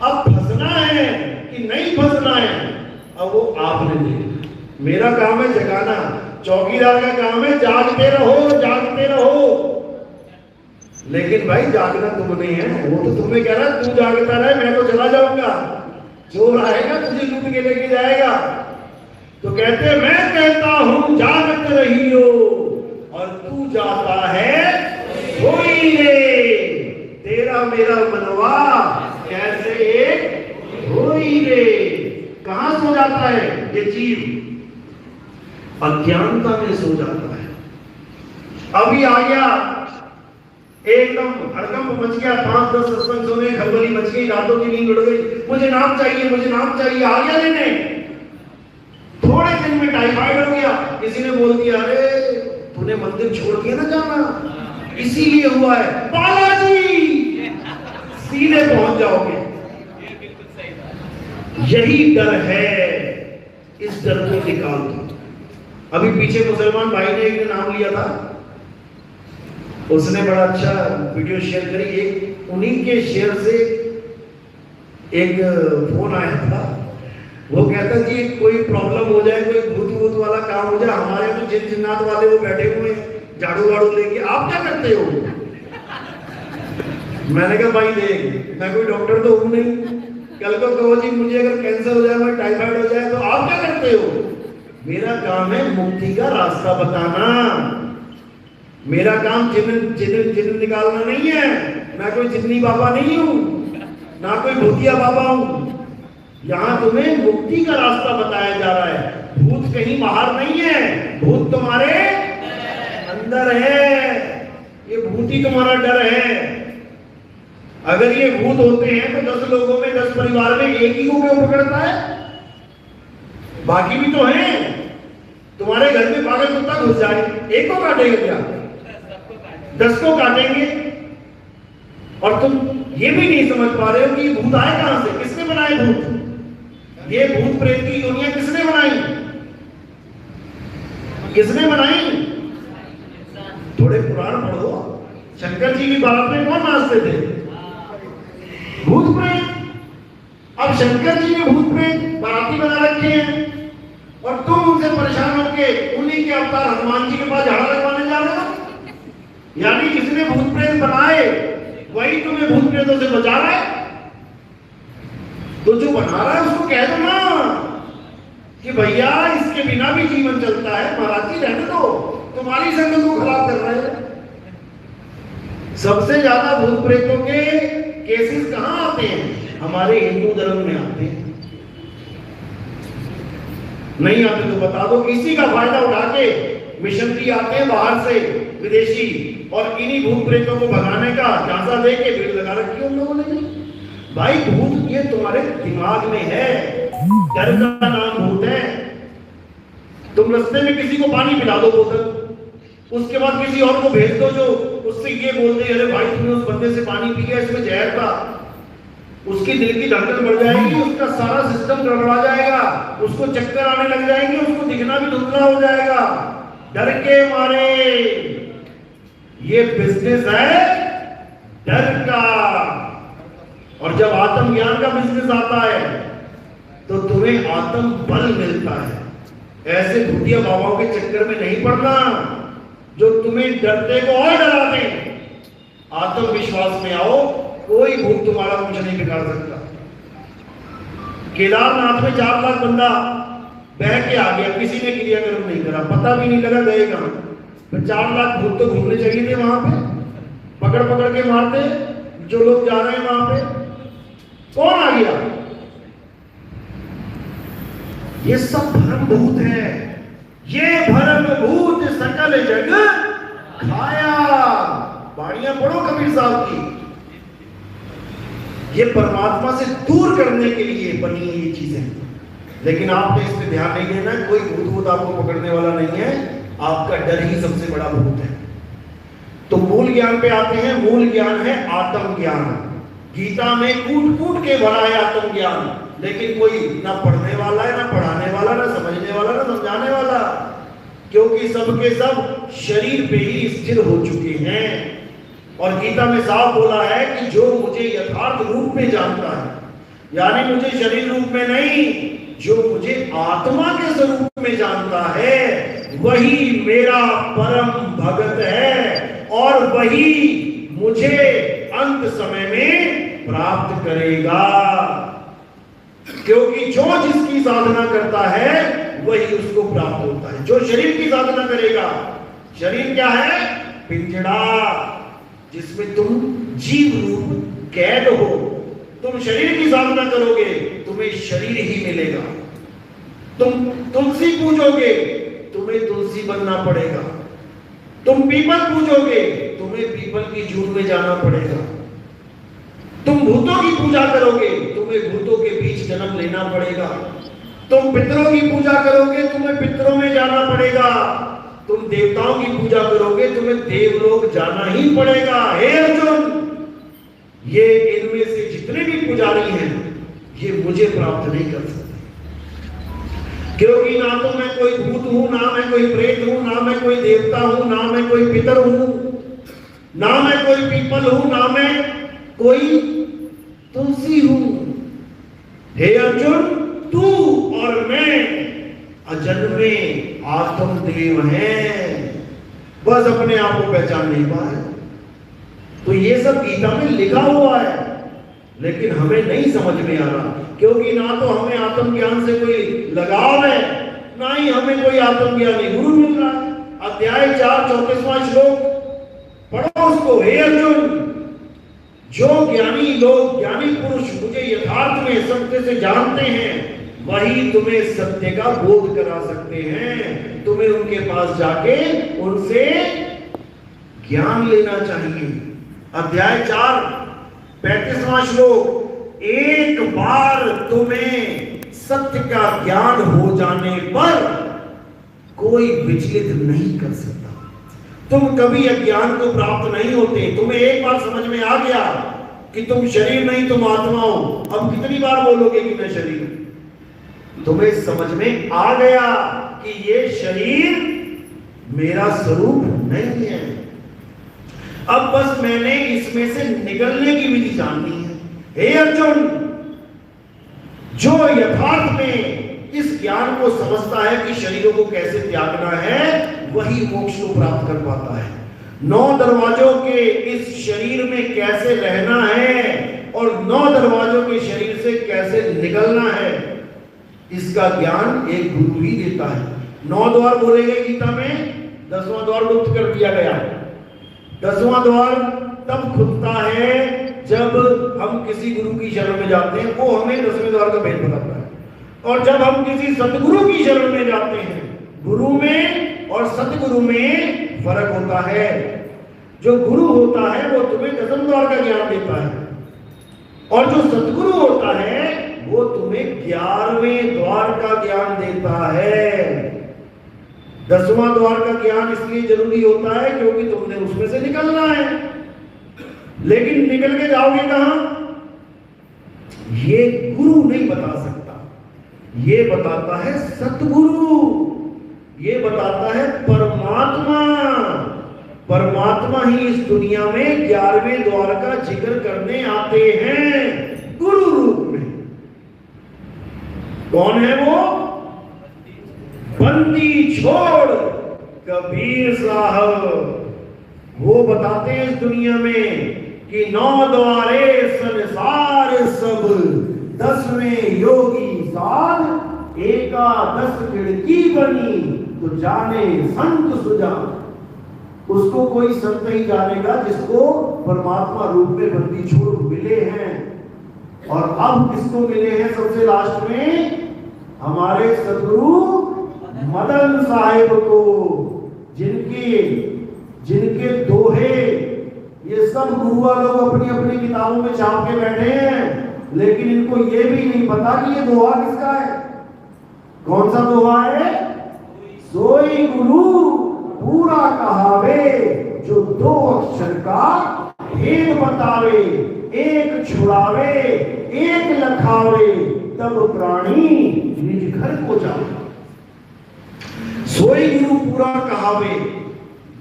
Speaker 6: अब फंसना है कि नहीं फंसना है, अब वो आपने देखा। मेरा काम है जगाना, चौकीदार का काम है जागते रहो जागते रहो। लेकिन भाई जागना तुमने है, वो तो तुम्हें कह रहा है तू जागता रहे, मैं तो चला जाऊंगा। चोर आएगा तुझे लूट के लेके जाएगा। तो कहते मैं कहता हूं जागत रहियो और तू जाता है सोई रे। तेरा मेरा मनवा कैसे एक होई रे। कहां सो जाता है ये जीव? अज्ञानता में सो जाता है। अभी आ गया एकदम हड़कंप मच गया, 5-10 सत्संग सुने, खलबली मच गई, रातों की नींद उड़ गई। मुझे नाम चाहिए, मुझे नाम चाहिए। आ गया लेने, थोड़े दिन में टाइफाइड हो गया। किसी ने बोल दिया अरे तूने मंदिर छोड़ दिया ना जाना, इसीलिए हुआ है। बालाजी सीधे पहुंच जाओगे। यही डर है, इस डर को निकाल दो। अभी पीछे मुसलमान भाई ने एक नाम लिया था, उसने बड़ा अच्छा वीडियो शेयर करी। एक उन्हीं के शेयर से एक फोन आया था। वो कहता कि कोई प्रॉब्लम हो जाए, कोई भूत वाला काम हो जाए, हमारे तो जिन जिन्नात वाले वो बैठे हुए झाड़ू वाड़ू लेके, आप क्या करते हो? मैंने कहा भाई देख, मैं कोई डॉक्टर तो हूं नहीं। कल को कहो जी मुझे अगर कैंसर हो जाए, मैं टाइफाइड हो जाए, तो आप क्या करते हो? मेरा काम है मुक्ति का रास्ता बताना। मेरा काम जिन निकालना नहीं है। मैं कोई जिन्नी बाबा नहीं हूं, ना कोई भूतिया बाबा हूं। यहां तुम्हें मुक्ति का रास्ता बताया जा रहा है। भूत कहीं बाहर नहीं है, भूत तुम्हारे अंदर है। ये भूत ही तुम्हारा डर है। अगर ये भूत होते हैं तो 10 लोगों में, 10 परिवार में एक ही को क्यों पकड़ता है? बाकी भी तो हैं। तुम्हारे घर में पागल कुत्ता घुस जाए, एक को काटेगा क्या? 10 को काटेंगे। और तुम ये भी नहीं समझ पा रहे हो कि भूत आए कहां से, किसने बनाए भूत? ये भूत प्रेत की दुनिया किसने बनाई? किसने बनाई? थोड़े पुराण पढ़ो। शंकर जी की बारात में कौन नाचते थे? भूत प्रेत। अब शंकर जी ने भूत प्रेत बाराती बना रखे हैं और तुम उनसे परेशान होकर उन्हीं के अवतार हनुमान जी के पास झाड़ा लगवाने जा रहे हो। यानी जिसने भूत प्रेत बनाए वही तुम्हें भूत प्रेतों से बचा रहा है। तो जो बना रहा है उसको कह दो ना कि भैया इसके बिना भी जीवन चलता है, महाराज जी रहने दो, तुम्हारी संगत को खराब कर रहे हैं। सबसे ज्यादा भूत प्रेतों के केसेस कहां आते हैं? हमारे हिंदू धर्म में आते हैं। नहीं आते तो बता दो। इसी का फायदा उठा के मिशनरी आते हैं बाहर से, विदेशी, और इन्हीं भूत प्रेतों को भगाने का झांसा दे के भीड़ लगा रखी है उन लोगों ने। भाई भूत ये तुम्हारे दिमाग में है, डर का नाम भूत है। तुम रास्ते में किसी को पानी पिला दो बोतल, उसके बाद किसी और को भेज दो जो उससे ये बोल दे अरे भाई तुमने उस बंदे से पानी पी गया, इसमें जहर था, उसकी दिल की धड़कन बढ़ जाएगी, उसका सारा सिस्टम गड़बड़ा जाएगा, उसको चक्कर आने लग जाएंगे, उसको दिखना भी धुंधला हो जाएगा डर के मारे। ये बिजनेस है डर का। और जब आत्मज्ञान का बिजनेस आता है तो तुम्हें आत्म बल मिलता है। ऐसे भूतिया बाबाओं के चक्कर में नहीं पड़ना जो तुम्हें डरते को और डराते हैं। आत्मविश्वास में आओ, कोई भूत तुम्हारा कुछ नहीं बिगाड़ सकता। केदारनाथ में 4 लाख बंदा बह के आ गया, किसी ने क्रियाक्रम नहीं करा, पता भी नहीं लगा गए कहां। फिर 4 लाख भूत तो घूमने चाहिए थे वहां पे, पकड़ पकड़ के मारते जो लोग जा रहे हैं वहां पे। कौन आ गया? ये सब भ्रम भूत है। ये भ्रम भूत सकल जग खाया। बाणियां पढ़ो कबीर साहब की। ये परमात्मा से दूर करने के लिए बनी है ये चीजें, लेकिन आपने इस पे ध्यान नहीं देना। कोई भूत भूत आपको पकड़ने वाला नहीं है, आपका डर ही सबसे बड़ा भूत है। तो मूल ज्ञान पे आते हैं। मूल ज्ञान है आत्म ज्ञान। गीता में कूट कूट के भरा है आत्म ज्ञान, लेकिन कोई ना पढ़ने वाला है, ना पढ़ाने वाला, ना समझने वाला, ना समझाने वाला, क्योंकि सबके सब शरीर पे ही स्थिर हो चुके हैं। और गीता में साफ बोला है कि जो मुझे यथार्थ रूप में जानता है, यानी मुझे शरीर रूप में नहीं, जो मुझे आत्मा के स्वरूप में जानता है, वही मेरा परम भगत है और वही मुझे अंत समय में प्राप्त करेगा। क्योंकि जो जिसकी साधना करता है वही उसको प्राप्त होता है। जो शरीर की साधना करेगा, शरीर क्या है? पिंजड़ा, जिसमें तुम जीव रूप कैद हो। तुम शरीर की साधना करोगे, तुम्हें शरीर ही मिलेगा। तुम तुलसी पूजोगे, तुम्हें तुलसी बनना पड़ेगा। तुम पीपल पूजोगे, तुम्हें पीपल की जून में जाना पड़ेगा। तुम भूतों की पूजा करोगे, तुम्हें भूतों के बीच जन्म लेना पड़ेगा। तुम पितरों की पूजा करोगे, तुम्हें पितरों में जाना पड़ेगा। तुम देवताओं की पूजा करोगे, तुम्हें देवलोक जाना ही पड़ेगा। हे अर्जुन, ये इनमें से जितने भी पुजारी हैं, ये मुझे प्राप्त नहीं कर सकते, क्योंकि ना तो मैं कोई भूत हूं, ना मैं कोई प्रेत हूं, ना मैं कोई देवता हूं, ना मैं कोई पितर हूं, ना मैं कोई पीपल हूं, ना मैं कोई तुलसी हूं। हे अर्जुन, तू और मैं अजन्मे आत्मदेव हैं, बस अपने आप को पहचान नहीं पाए। तो ये सब गीता में लिखा हुआ है, लेकिन हमें नहीं समझ में आ रहा, क्योंकि ना तो हमें आत्मज्ञान से कोई लगाव है, ना ही हमें कोई आत्मज्ञानी गुरु मिल रहा है। अध्याय 4 34वां श्लोक पढ़ो उसको। हे अर्जुन, जो ज्ञानी लोग, ज्ञानी पुरुष मुझे यथार्थ में सत्य से जानते हैं, वही तुम्हें सत्य का बोध करा सकते हैं। तुम्हें उनके पास जाके उनसे ज्ञान लेना चाहिए। अध्याय 4 35वां श्लोक, एक बार तुम्हें सत्य का ज्ञान हो जाने पर कोई विचलित नहीं कर सकता। तुम कभी अज्ञान को प्राप्त नहीं होते। तुम्हें एक बार समझ में आ गया कि तुम शरीर नहीं, तुम आत्मा हो। अब कितनी बार बोलोगे कि मैं शरीर हूं? तुम्हें समझ में आ गया कि ये शरीर मेरा स्वरूप नहीं है। अब बस मैंने इसमें से निकलने की विधि जाननी है। हे अर्जुन, जो यथार्थ में इस ज्ञान को समझता है कि शरीरों को कैसे त्यागना है, वही मोक्ष को प्राप्त कर पाता है। 9 दरवाजों के इस शरीर में कैसे रहना है और 9 दरवाजों के शरीर से कैसे निकलना है, इसका ज्ञान एक गुरु ही देता है। 9 द्वार बोले गए गीता में, 10वां द्वार लुप्त कर दिया गया। 10वां द्वार तब खुलता है जब हम किसी गुरु की शरण में जाते हैं, वो हमें 10वें द्वार का भेद बताता है। और जब हम किसी सतगुरु की शरण में जाते हैं, गुरु में और सतगुरु में फर्क होता है। जो गुरु होता है वो तुम्हें 10वें द्वार का ज्ञान देता है, और जो सतगुरु होता है वो तुम्हें 11वें द्वार का ज्ञान देता है। 10वां द्वार का ज्ञान इसलिए जरूरी होता है क्योंकि तुमने उसमें से निकलना है, लेकिन निकल के जाओगे कहां, ये गुरु नहीं बता सकता, ये बताता है सतगुरु, ये बताता है परमात्मा। परमात्मा ही इस दुनिया में 11वें द्वार का जिक्र करने आते हैं गुरु रूप में। कौन है वो? बंदी छोड़ कबीर साहब, वो बताते हैं इस दुनिया में कि 9 द्वारे संसार सब, 10वें योगी साध, एकादश खिड़की बनी, तो जाने संत सुजान। उसको कोई संत ही जानेगा जिसको परमात्मा रूप में बंदी छोड़ मिले हैं। और अब किसको मिले हैं सबसे लास्ट में? हमारे सदगुरु मदन साहिब को, जिनके दोहे ये सब गुरुआ लोग अपनी अपनी किताबों में छाप के बैठे हैं, लेकिन इनको ये भी नहीं पता कि ये दोहा किसका है। कौन सा दोहा है? सोई गुरु पूरा कहावे, जो 2 अक्षर का भेद बतावे, एक छुड़ावे एक लखावे, तब प्राणी निज घर को जावे। सोई गुरु पूरा कहावे।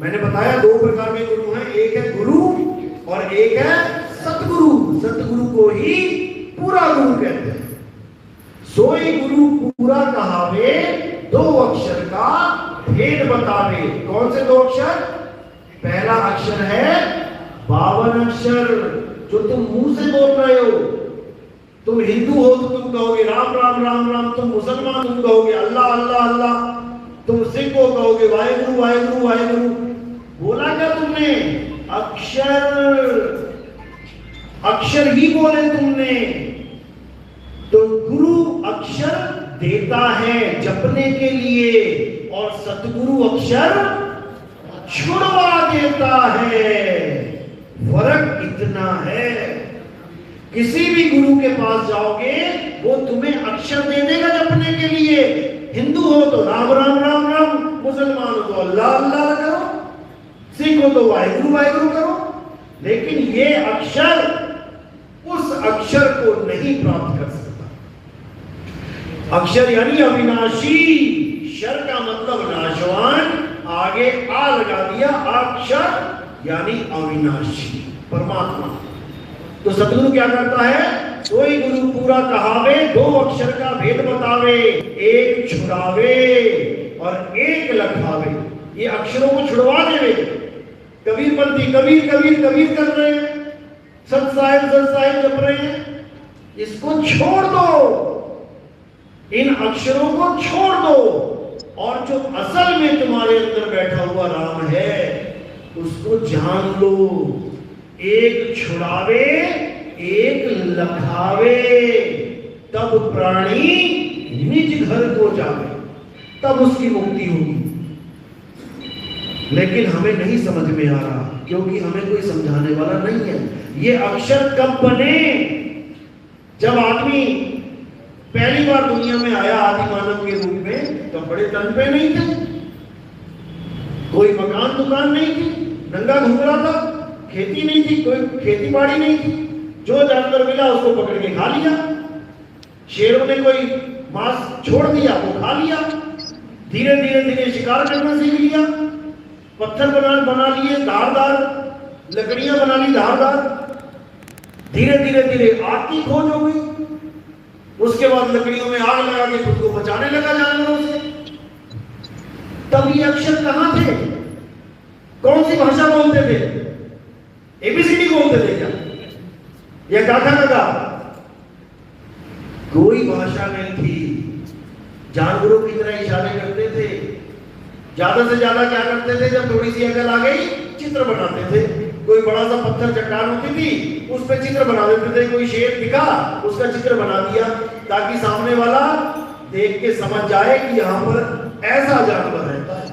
Speaker 6: मैंने बताया 2 प्रकार के गुरु हैं, एक है गुरु और एक है सतगुरु। सतगुरु को ही पूरा गुरु कहते हैं। सोई गुरु पूरा कहावे, 2 अक्षर का भेद बतावे। कौन से 2 अक्षर? पहला अक्षर है 52 अक्षर, जो तुम मुंह से बोल रहे हो। तुम हिंदू हो तो तुम कहोगे राम राम राम राम, तुम मुसलमान तुम कहोगे अल्लाह अल्लाह अल्लाह, तुम सिख हो कहोगे वाहेगुरु वाहेगुरु वाहेगुरु। बोला क्या तुमने? अक्षर, अक्षर ही बोले तुमने। तो गुरु अक्षर देता है जपने के लिए, और सतगुरु अक्षर छुड़वा देता है। फर्क इतना है। किसी भी गुरु के पास जाओगे वो तुम्हें अक्षर दे देगा जपने के लिए। हिंदू हो तो राम राम राम राम, मुसलमान हो तो अल्लाह अल्लाह करो, सिख हो तो वाहेगुरु वाहेगुरु करो, लेकिन ये अक्षर उस अक्षर को नहीं प्राप्त कर सकता। अक्षर यानी अविनाशी, शर का मतलब नाशवान, आगे आ लगा दिया, अक्षर यानी अविनाशी परमात्मा। तो सतगुरु क्या करता है? कोई गुरु पूरा कहावे, 2 अक्षर का भेद बतावे, एक छुड़ावे और एक लखावे। ये अक्षरों को छुड़वा देवे। कबीरपंथी कबीर कबीर कबीर कर रहे हैं, सत साहिब जप रहे हैं, इसको छोड़ दो, इन अक्षरों को छोड़ दो, और जो असल में तुम्हारे अंदर बैठा हुआ राम है उसको जान लो। एक छुड़ावे एक लखावे, तब प्राणी निज घर को जावे, तब उसकी मुक्ति होगी। लेकिन हमें नहीं समझ में आ रहा क्योंकि हमें कोई समझाने वाला नहीं है। ये अक्षर कब बने? जब आदमी पहली बार दुनिया में आया आदि मानव के रूप में, तो बड़े तन पे नहीं थे, कोई मकान दुकान नहीं थी, नंगा घूम रहा था, खेती नहीं थी, कोई खेती बाड़ी नहीं थी, जो जानवर मिला उसको पकड़ के खा लिया। शेरों ने कोई मांस छोड़ दिया वो खा लिया। धीरे धीरे धीरे शिकार करना सीख लिया, पत्थर बना लिए धारदार, लकड़ियां बना ली धारदार। धीरे धीरे धीरे आग की खोज हो गई, उसके बाद लकड़ियों में आग लगा के खुद को बचाने लगा जानवरों से। तब ये अक्षर कहां थे? कौन सी भाषा बोलते थे? एबीसीडी बोलते थे क्या, या काका काका? कोई भाषा नहीं थी। जानवरों की तरह इशारे करते थे। ज्यादा से ज्यादा क्या करते थे? जब थोड़ी सी अकल आ गई चित्र बनाते थे। कोई बड़ा सा पत्थर चट्टान होती थी उस पर चित्र बना देते थे। कोई शेर दिखा उसका चित्र बना दिया, ताकि सामने वाला देख के समझ जाए कि यहाँ पर ऐसा जानवर रहता है।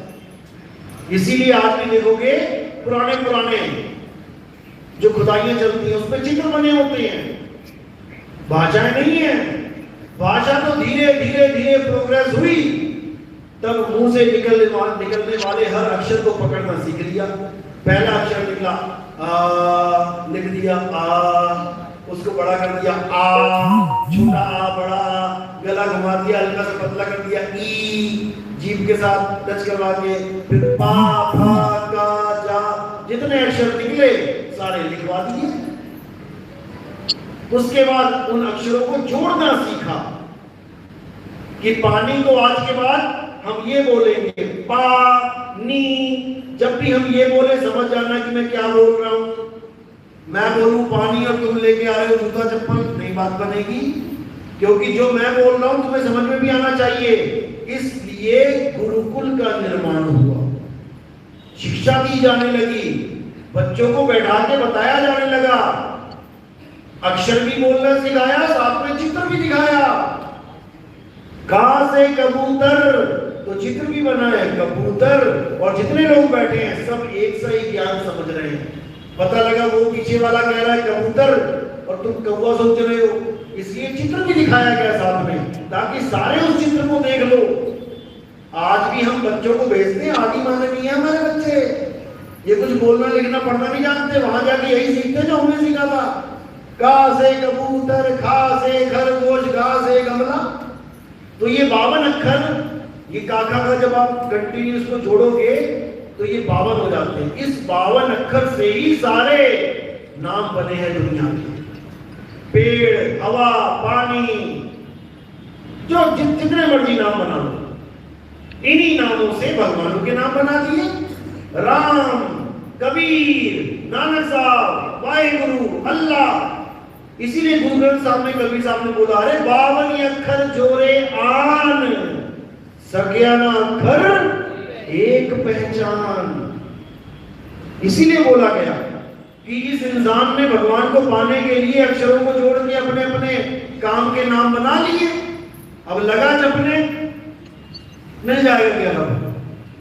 Speaker 6: इसीलिए आज भी देखोगे पुराने पुराने जो खुदाइयां चलती हैं उस पर चित्र बने होते हैं। भाषाएं नहीं है। भाषा तो धीरे धीरे धीरे प्रोग्रेस हुई, तब मुंह से निकलने वाले हर अक्षर को पकड़ना सीख लिया। पहला अक्षर निकला लिख दिया उसको बड़ा कर दिया छोटा बड़ा, गला घुमा दिया, हल्का सा पतला कर दिया, ई जीभ के साथ टच करवा के, फिर पा फा का जा, जितने अक्षर निकले सारे लिखवा दिए। उसके बाद उन अक्षरों को जोड़ना सीखा कि पानी को आज के बाद हम ये बोलेंगे पानी। जब भी हम ये बोले समझ जाना कि मैं क्या बोल रहा हूं। मैं बोलूं पानी और तुम लेके आ रहे हो जूता चप्पल, नहीं बात बनेगी, क्योंकि जो मैं बोल रहा हूं तुम्हें समझ में भी आना चाहिए। इसलिए गुरुकुल का निर्माण हुआ, शिक्षा दी जाने लगी, बच्चों को बैठा के बताया जाने लगा, अक्षर भी बोलना सिखाया, साथ में चित्र भी दिखाया। कहां से कबूतर, तो चित्र भी बना है कबूतर, और जितने लोग बैठे हैं सब एक सा ही ज्ञान समझ रहे हैं। पता लगा वो पीछे वाला कह रहा है कबूतर और तुम कौवा सोच रहे हो, इसलिए चित्र भी दिखाया गया साथ में, ताकि सारे उस चित्र को देख लो। आज भी हम बच्चों को भेजते हैं, आदि मानवीय है हमारे बच्चे, ये कुछ बोलना लिखना पढ़ना नहीं जानते, वहां जाके यही सीखते जो हमने सीखा था। का से कबूतर, खा से खरगोश, गा से गमला। तो ये 52 अक्षर, ये काका का जब आप कंटिन्यूस को जोड़ोगे तो ये 52 हो जाते हैं। इस 52 अक्षर से ही सारे नाम बने हैं दुनिया के, पेड़, हवा, पानी, जो जितने मर्जी नाम बना लो, इन्हीं नामों से भगवानों के नाम बना दिए। राम, कबीर, नानक साहब, वाहेगुरु, अल्लाह। इसीलिए गुरु ग्रंथ साहब ने, कबीर साहब ने बोला, अरे 52 अक्षर जोरे आन, सकिया ना अक्षर एक पहचान। इसीलिए बोला गया कि इस इंसान ने भगवान को पाने के लिए अक्षरों को जोड़ के अपने अपने काम के नाम बना लिए। अब लगा जपने, मिल जाएगा क्या? अब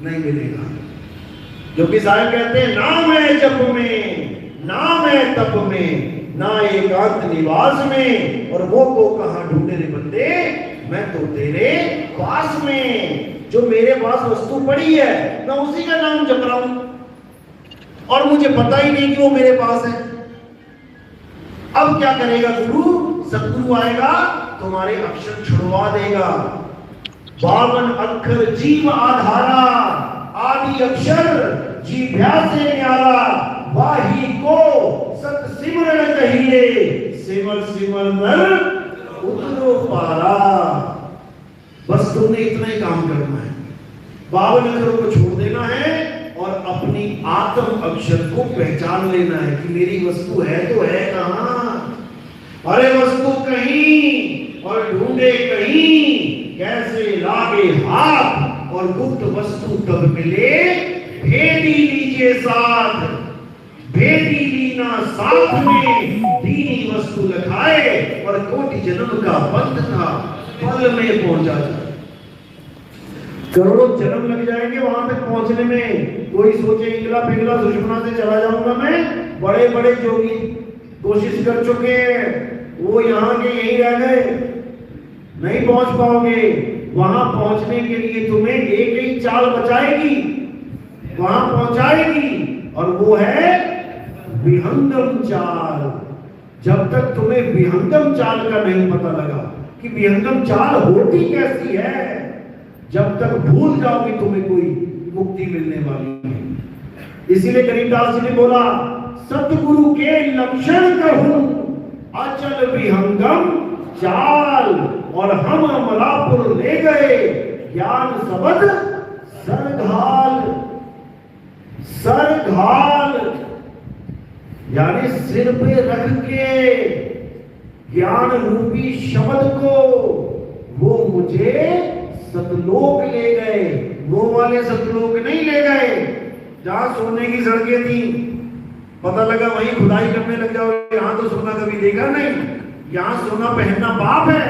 Speaker 6: नहीं मिलेगा, क्योंकि साहब कहते हैं नाम है जप में, नाम है तप में, ना एकांत निवास में, और वो को कहां ढूंढे रे बंदे, मैं तो तेरे पास में। जो मेरे पास वस्तु पड़ी है मैं उसी का नाम जप रहा हूं, और मुझे पता ही नहीं कि वो मेरे पास है। अब क्या करेगा गुरु? सतगुरु आएगा, तुम्हारे अक्षर छुड़वा देगा। 52 अक्षर जीव आधारा, आदि अक्षर जीभ्या से न्यारा, वाही को सत सिमरन कहिए, सिमर सिमर नर उतरो पारा। बस तुमने इतना ही काम करना है, 52 अक्षरों को छोड़ देना है और अपनी आत्म अक्षर को पहचान लेना है कि मेरी वस्तु है तो है कहां। अरे वस्तु कहीं और ढूंढे कहीं, कैसे लागे हाथ और गुप्त वस्तु तब मिले, भेदी लीजिए साथ, भेदी लीना साथ में, दीनी वस्तु लखाए, और कोटि जन्म का बंध था पल में पहुंचा जाए। करोड़ों जन्म लग जाएंगे वहां तक पहुंचने में। कोई सोचे इंगला पिंगला दुश्मना से चला जाऊंगा मैं, बड़े बड़े जोगी कोशिश कर चुके हैं, वो यहाँ के यही रह गए, नहीं पहुंच पाओगे। वहां पहुंचने के लिए तुम्हें एक ही चाल बचाएगी, वहां पहुंचाएगी, और वो है विहंगम चाल। जब तक तुम्हें विहंगम चाल का नहीं पता लगा कि विहंगम चाल होती कैसी है, जब तक भूल जाओगे तुम्हें कोई मुक्ति मिलने वाली है। इसीलिए गरीबदास जी ने बोला, सतगुरु के लक्षण कहूं अचल विहंगम चाल, और हम अमलापुर ले गए ज्ञान सबद सरघाल। सरघाल यानी सिर पे रख के ज्ञान रूपी शब्द को वो मुझे सतलोक ले गए। वो वाले सतलोक नहीं ले गए जहां सोने की सड़कें थी, पता लगा वहीं खुदाई करने लग जाओ, यहां तो सोना कभी देखा नहीं। यहां सोना पहनना पाप है,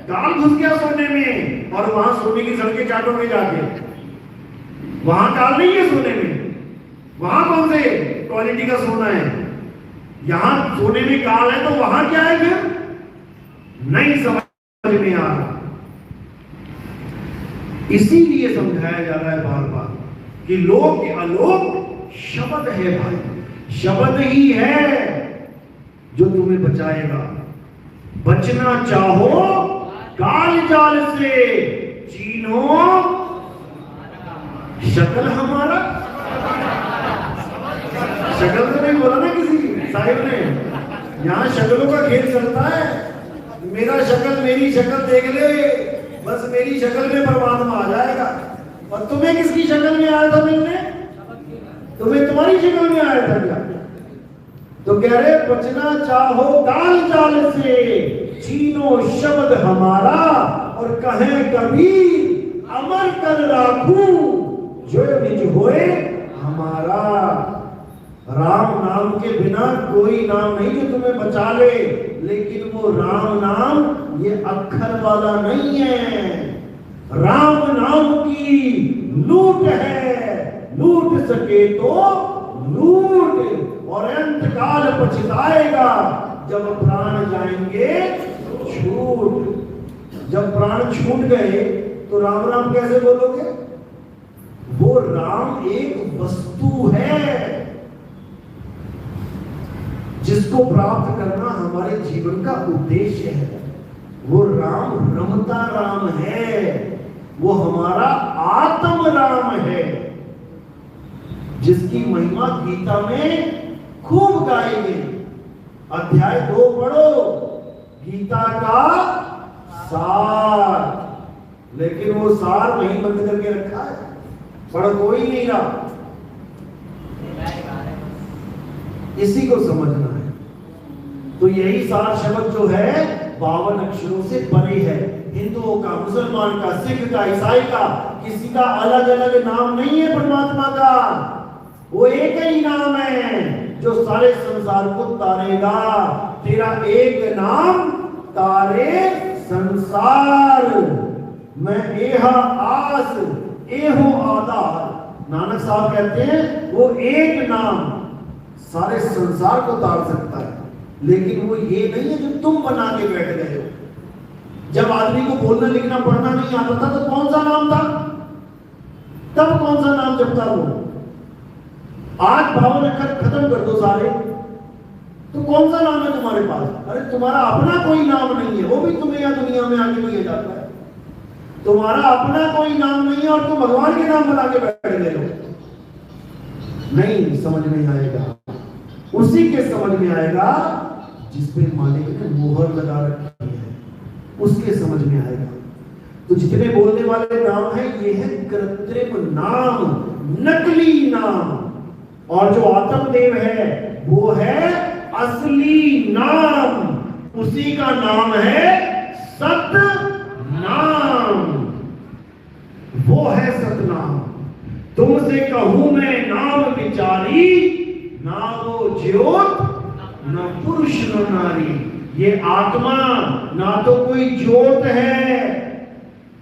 Speaker 6: गाल घुस गया सोने में, और वहां सोने की सड़कें चाटोगे जाके। वहां गाल नहीं है सोने में, वहां कौन से क्वालिटी का सोना है? यहां सोने में गाल है तो वहां क्या है फिर? नहीं समझ में आ रहा। इसीलिए समझाया जा रहा है बार बार कि लोक अलोक शब्द है भाई, शब्द ही है जो तुम्हें बचाएगा। बचना चाहो काल जाल से, चीनो शक्ल हमारा। शक्ल तो नहीं बोला ना किसी साहिब ने, यहां शक्लों का खेल चलता है। मेरा शक्ल मेरी शक्ल देख ले, बस मेरी शक्ल में परमात्मा आ जाएगा। और तुम्हें किसकी शक्ल में आया था मिलने? तुम्हें तुम्हारी शक्ल में आया था क्या? तो कह रहे बचना चाहो काल जाल से, छीनो शब्द हमारा, और कहे कभी अमर कर राखू जो निज होए हमारा। राम नाम के बिना कोई नाम नहीं जो तुम्हें बचा ले, लेकिन वो राम नाम ये अक्षर वाला नहीं है। राम नाम की लूट है, लूट सके तो लूट, और अंत काल पछताएगा जब प्राण जाएंगे छूट। जब प्राण छूट गए तो राम राम कैसे बोलोगे? वो राम एक वस्तु है जिसको प्राप्त करना हमारे जीवन का उद्देश्य है। वो राम रमता राम है, वो हमारा आत्म राम है, जिसकी महिमा गीता में खूब गाई गई। अध्याय 2 पढ़ो, गीता का सार। लेकिन वो सार वहीं बंद करके रखा है, पढ़ कोई नहीं रहा। इसी को समझना है। तो यही सार शब्द जो है 52 अक्षरों से परे है। हिंदुओं का, मुसलमान का, सिख का, ईसाई का, किसी का अलग अलग नाम नहीं है परमात्मा का। वो एक ही नाम है जो सारे संसार को तारेगा। तेरा एक नाम तारे संसार, मैं एहा आस एहो आधार। नानक साहब कहते हैं वो एक नाम सारे संसार को तार सकता है, लेकिन वो ये नहीं है जो तुम बना के बैठ गए हो। जब आदमी को बोलना लिखना पढ़ना नहीं आता था तो कौन सा नाम था? तब कौन सा नाम जपता वो? आज 52 अक्षर खत्म कर दो सारे, तो कौन सा नाम है तुम्हारे पास? अरे तुम्हारा अपना कोई नाम नहीं है, वो भी तुम्हें यहाँ दुनिया में आगे दिया जाता है। तुम्हारा अपना कोई नाम नहीं है और तुम भगवान के नाम बना के बैठ गए हो। नहीं समझ में आएगा, उसी के समझ में आएगा जिस पे मालिक ने मोहर लगा रखी है, उसके समझ में आएगा। तो जितने बोलने वाले नाम है ये है कृत्रिम नाम, नकली नाम, और जो आत्मदेव है वो है असली नाम। उसी का नाम है सत नाम, वो है सतनाम। तुमसे कहूं मैं नाम विचारी, ना वो ज्योत न पुरुष न नारी। ये आत्मा ना तो कोई ज्योत है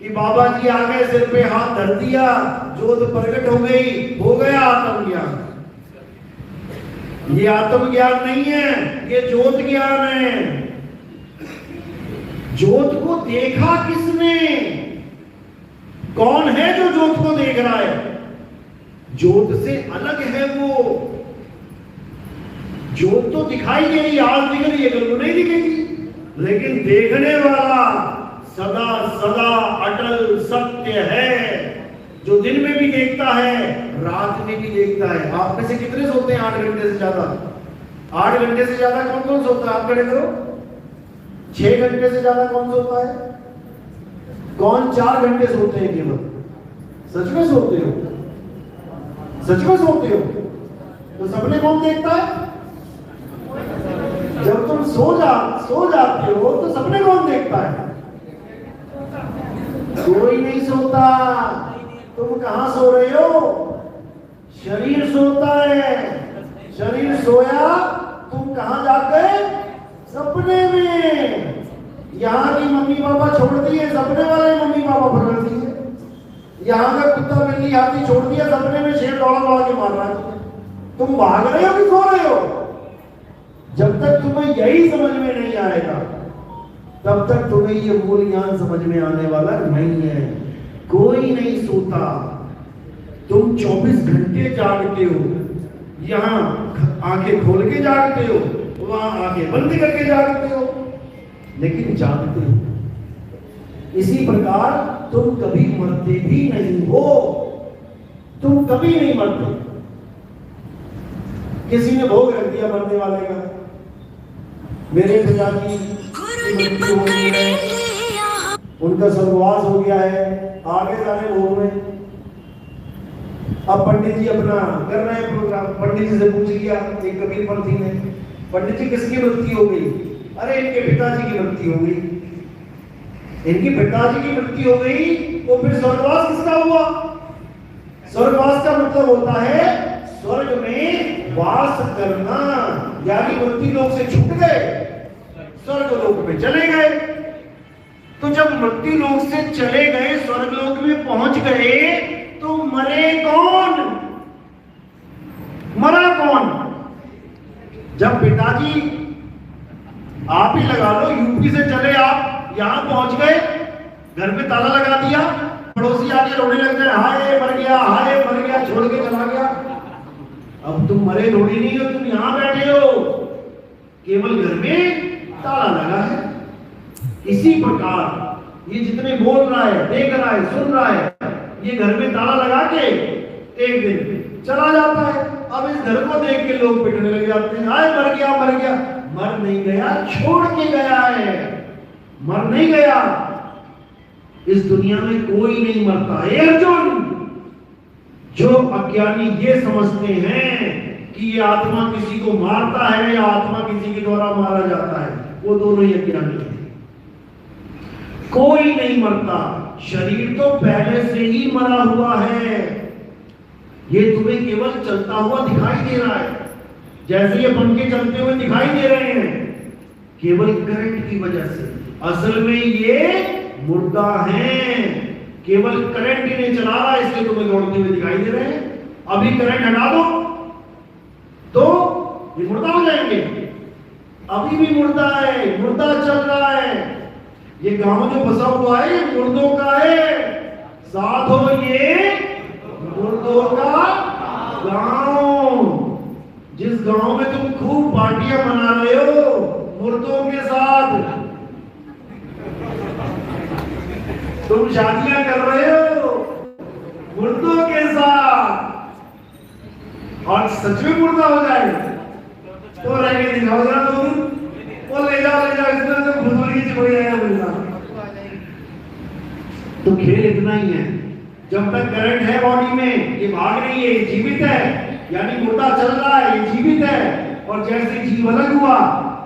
Speaker 6: कि बाबा जी आ गए सिर पे हाथ धर दिया, ज्योत प्रकट हो गई, हो गया आत्मज्ञान। ये आत्मज्ञान नहीं है, ये ज्योत ज्ञान है। ज्योत को देखा किसने? कौन है जो ज्योत को देख रहा है? ज्योत से अलग है वो। ज्योत तो दिखाई दे रही, आज दिख रही है, कल को नहीं दिखेगी, लेकिन देखने वाला सदा सदा अटल सत्य है, जो दिन में भी देखता है, रात में भी देखता है। आप में से कितने सोते हैं 8 घंटे से ज्यादा? 8 घंटे से ज्यादा कौन कौन सोता है? आप खड़े करो। 6 घंटे से ज्यादा कौन सोता है? कौन 4 घंटे सोते हैं केवल? सच में सोते हो? सच में सोते हो? तो सपने कौन देखता है? जब तुम सो जाते हो तो सपने कौन देखता है? कोई नहीं सोता। तुम कहां सो रहे हो? शरीर सोता है। शरीर सोया, तुम कहां जाते? सपने में। यहाँ की मम्मी पापा छोड़ दिए, सपने वाले मम्मी पापा पकड़ दिए। यहाँ का कुत्ता बिल्ली हाथी छोड़ दिया, सपने में शेर दौड़ा दौड़ा के मार रहा है। तुम भाग रहे हो कि सो रहे हो? जब तक तुम्हें यही समझ में नहीं आएगा तब तक तुम्हें ये मूल ज्ञान समझ में आने वाला नहीं है। कोई नहीं सोता, तुम 24 घंटे जागते हो, यहाँ आंखें खोल के जागते हो, वहां आंखें बंद करके जागते हो, लेकिन जागते हो। इसी प्रकार तुम कभी मरते भी नहीं हो, तुम कभी नहीं मरते। किसी ने भोग रख दिया मरने वाले का, मेरे पिताजी की मृत्यु हो गई है, उनका स्वर्गवास हो गया है, आगे जाने भोग में। अब पंडित जी अपना कर रहे हैं प्रोग्राम, पंडित जी से पूछ लिया एक कबीर पंथी ने, पंडित जी किसकी मृत्यु हो गई? अरे इनके पिताजी की मृत्यु हो गई। इनकी पिताजी की मृत्यु हो गई तो फिर स्वर्गवास किसका हुआ? स्वर्गवास का मतलब होता है स्वर्ग में वास करना, यानी मृत्यु लोक से छूट गए, स्वर्ग लोक में चले गए। तो जब मृत्यु लोक से चले गए, स्वर्ग लोक में पहुंच गए, तो मरे कौन? मरा कौन? जब पिताजी, आप ही लगा लो, यूपी से चले आप यहां पहुंच गए, घर पे ताला लगा दिया, पड़ोसी आके रोने लग गए, हाय मर गया, हाय मर गया, छोड़ के चला गया। अब तुम मरे रोड़ी नहीं हो, तुम यहां बैठे हो, केवल घर में ताला लगा है। इसी प्रकार ये जितने बोल रहा है, देख रहा है, सुन रहा है, ये घर में ताला लगा के एक दिन चला जाता है। अब इस घर को देख के लोग पिटने लग जाते हैं, हाय मर गया, मर गया। मर नहीं गया, छोड़ के गया है, मर नहीं गया। इस दुनिया में कोई नहीं मरता है अर्जुन। जो अज्ञानी ये समझते हैं कि ये आत्मा किसी को मारता है या आत्मा किसी के द्वारा मारा जाता है, वो दोनों ही अज्ञानी हैं। कोई नहीं मरता, शरीर तो पहले से ही मरा हुआ है, ये तुम्हें केवल चलता हुआ दिखाई दे रहा है। जैसे ये पंखे चलते हुए दिखाई दे रहे हैं, केवल करंट की वजह से, असल में ये मुर्दा हैं, केवल करंट ही नहीं चला रहा, इसलिए तुम्हें दौड़ते हुए दिखाई दे रहे हैं। अभी करंट हटा दो तो ये मुर्दा हो जाएंगे। अभी भी मुर्दा है, मुर्दा चल रहा है। ये गांव जो बसा हुआ है, ये मुर्दों का है, साथ हो ये मुर्दों का गांव। जिस गांव में तुम खूब पार्टियां मना रहे हो मुर्दों के साथ, तुम शादियां कर रहे हो मुर्दों के साथ, और सच में मुर्दा हो जाए तो रह के दिखाओ जरा, वो ले जाओ इस तरह से बुजुर्गी से कोई आया मिलना। तो खेल इतना ही है, जब तक करंट है बॉडी में, ये भाग रही है, ये जीवित है, यानी मुर्दा चल रहा है, ये जीवित है। और जैसे जीव अलग हुआ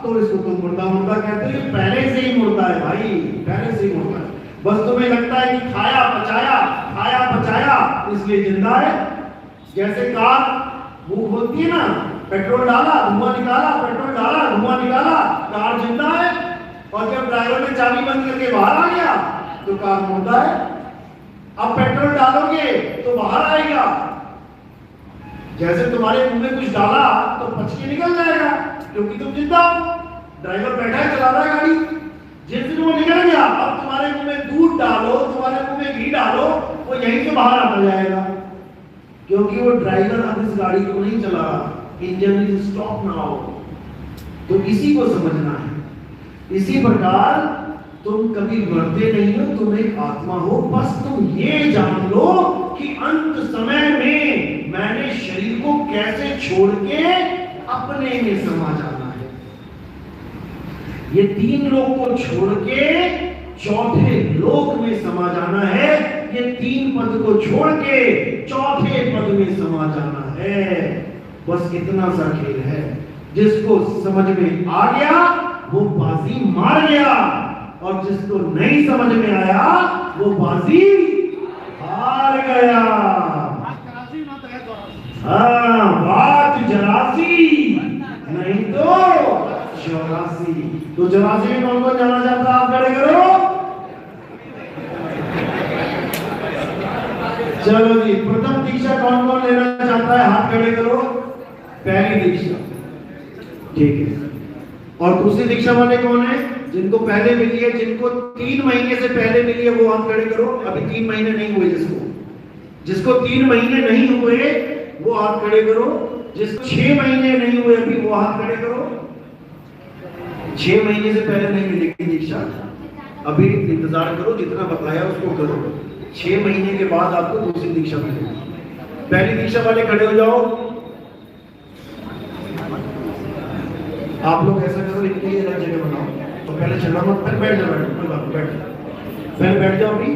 Speaker 6: तो इसको तुम मुर्दा मुर्दा कहते हो, पहले से ही मुर्दा है भाई, पहले से ही मुर्दा है। बस तुम्हें लगता है कि खाया पचाया इसलिए जिंदा है। जैसे कार मुंह खोलती है ना, पेट्रोल डाला धुआं निकाला, पेट्रोल डाला धुआं निकाला, कार जिंदा है। और जब ड्राइवर ने चाबी बंद करके बाहर आ गया तो कार मुर्दा है। अब पेट्रोल डालोगे तो बाहर आएगा। जैसे तुम्हारे मुंह में कुछ डाला तो पच के निकल जाएगा, क्योंकि तुम जिंदा हो। ड्राइवर बैठा है, चला रहा है गाड़ी, जिस दिन वो निकल गया, अब तुम्हारे मुंह में दूध डालो, तुम्हारे मुंह में घी डालो, वो यहीं से बाहर आता जाएगा, क्योंकि वो ड्राइवर अब इस गाड़ी को नहीं चला रहा। Engine is stop now. तो इसी को समझना है। इसी प्रकार तुम कभी मरते नहीं हो, तुम एक आत्मा हो। बस तुम ये जान लो कि अंत समय में मैंने शरीर को कैसे छोड़ के अपने में समा जाना है। ये 3 लोक को छोड़ के 4थे लोक में समा जाना है। ये 3 पद को छोड़ के 4थे पद में समा जाना है। बस इतना सा खेल है। जिसको समझ में आ गया वो बाजी मार गया, और जिसको नहीं समझ में आया वो बाजी हार गया। हाँ, बात 84 नहीं तो 84। तो 84 में कौन कौन जाना चाहता है? आप खड़े करो। चलो जी, प्रथम दीक्षा कौन कौन लेना चाहता है? हाथ खड़े करो। पहली दीक्षा, ठीक है। और दूसरी दीक्षा वाले कौन है? जिनको पहले मिली है, जिनको 3 महीने से पहले मिली है वो हाथ खड़े करो। अभी 3 महीने नहीं हुए जिसको 3 महीने नहीं हुए वो हाथ खड़े करो। जिसको 6 महीने नहीं हुए अभी वो हाथ खड़े करो। 6 महीने से पहले नहीं मिलेगी दीक्षा, अभी इंतजार करो, जितना बताया उसको करो। 6 महीने के बाद आपको दूसरी दीक्षा मिलेगी। पहली दीक्षा वाले खड़े हो जाओ। आप लोग ऐसा करो, इनके लिए अलग जगह बनाओ, तो पहले चलना मत, फिर बैठ जाओ, पहले बैठ जाओ अभी।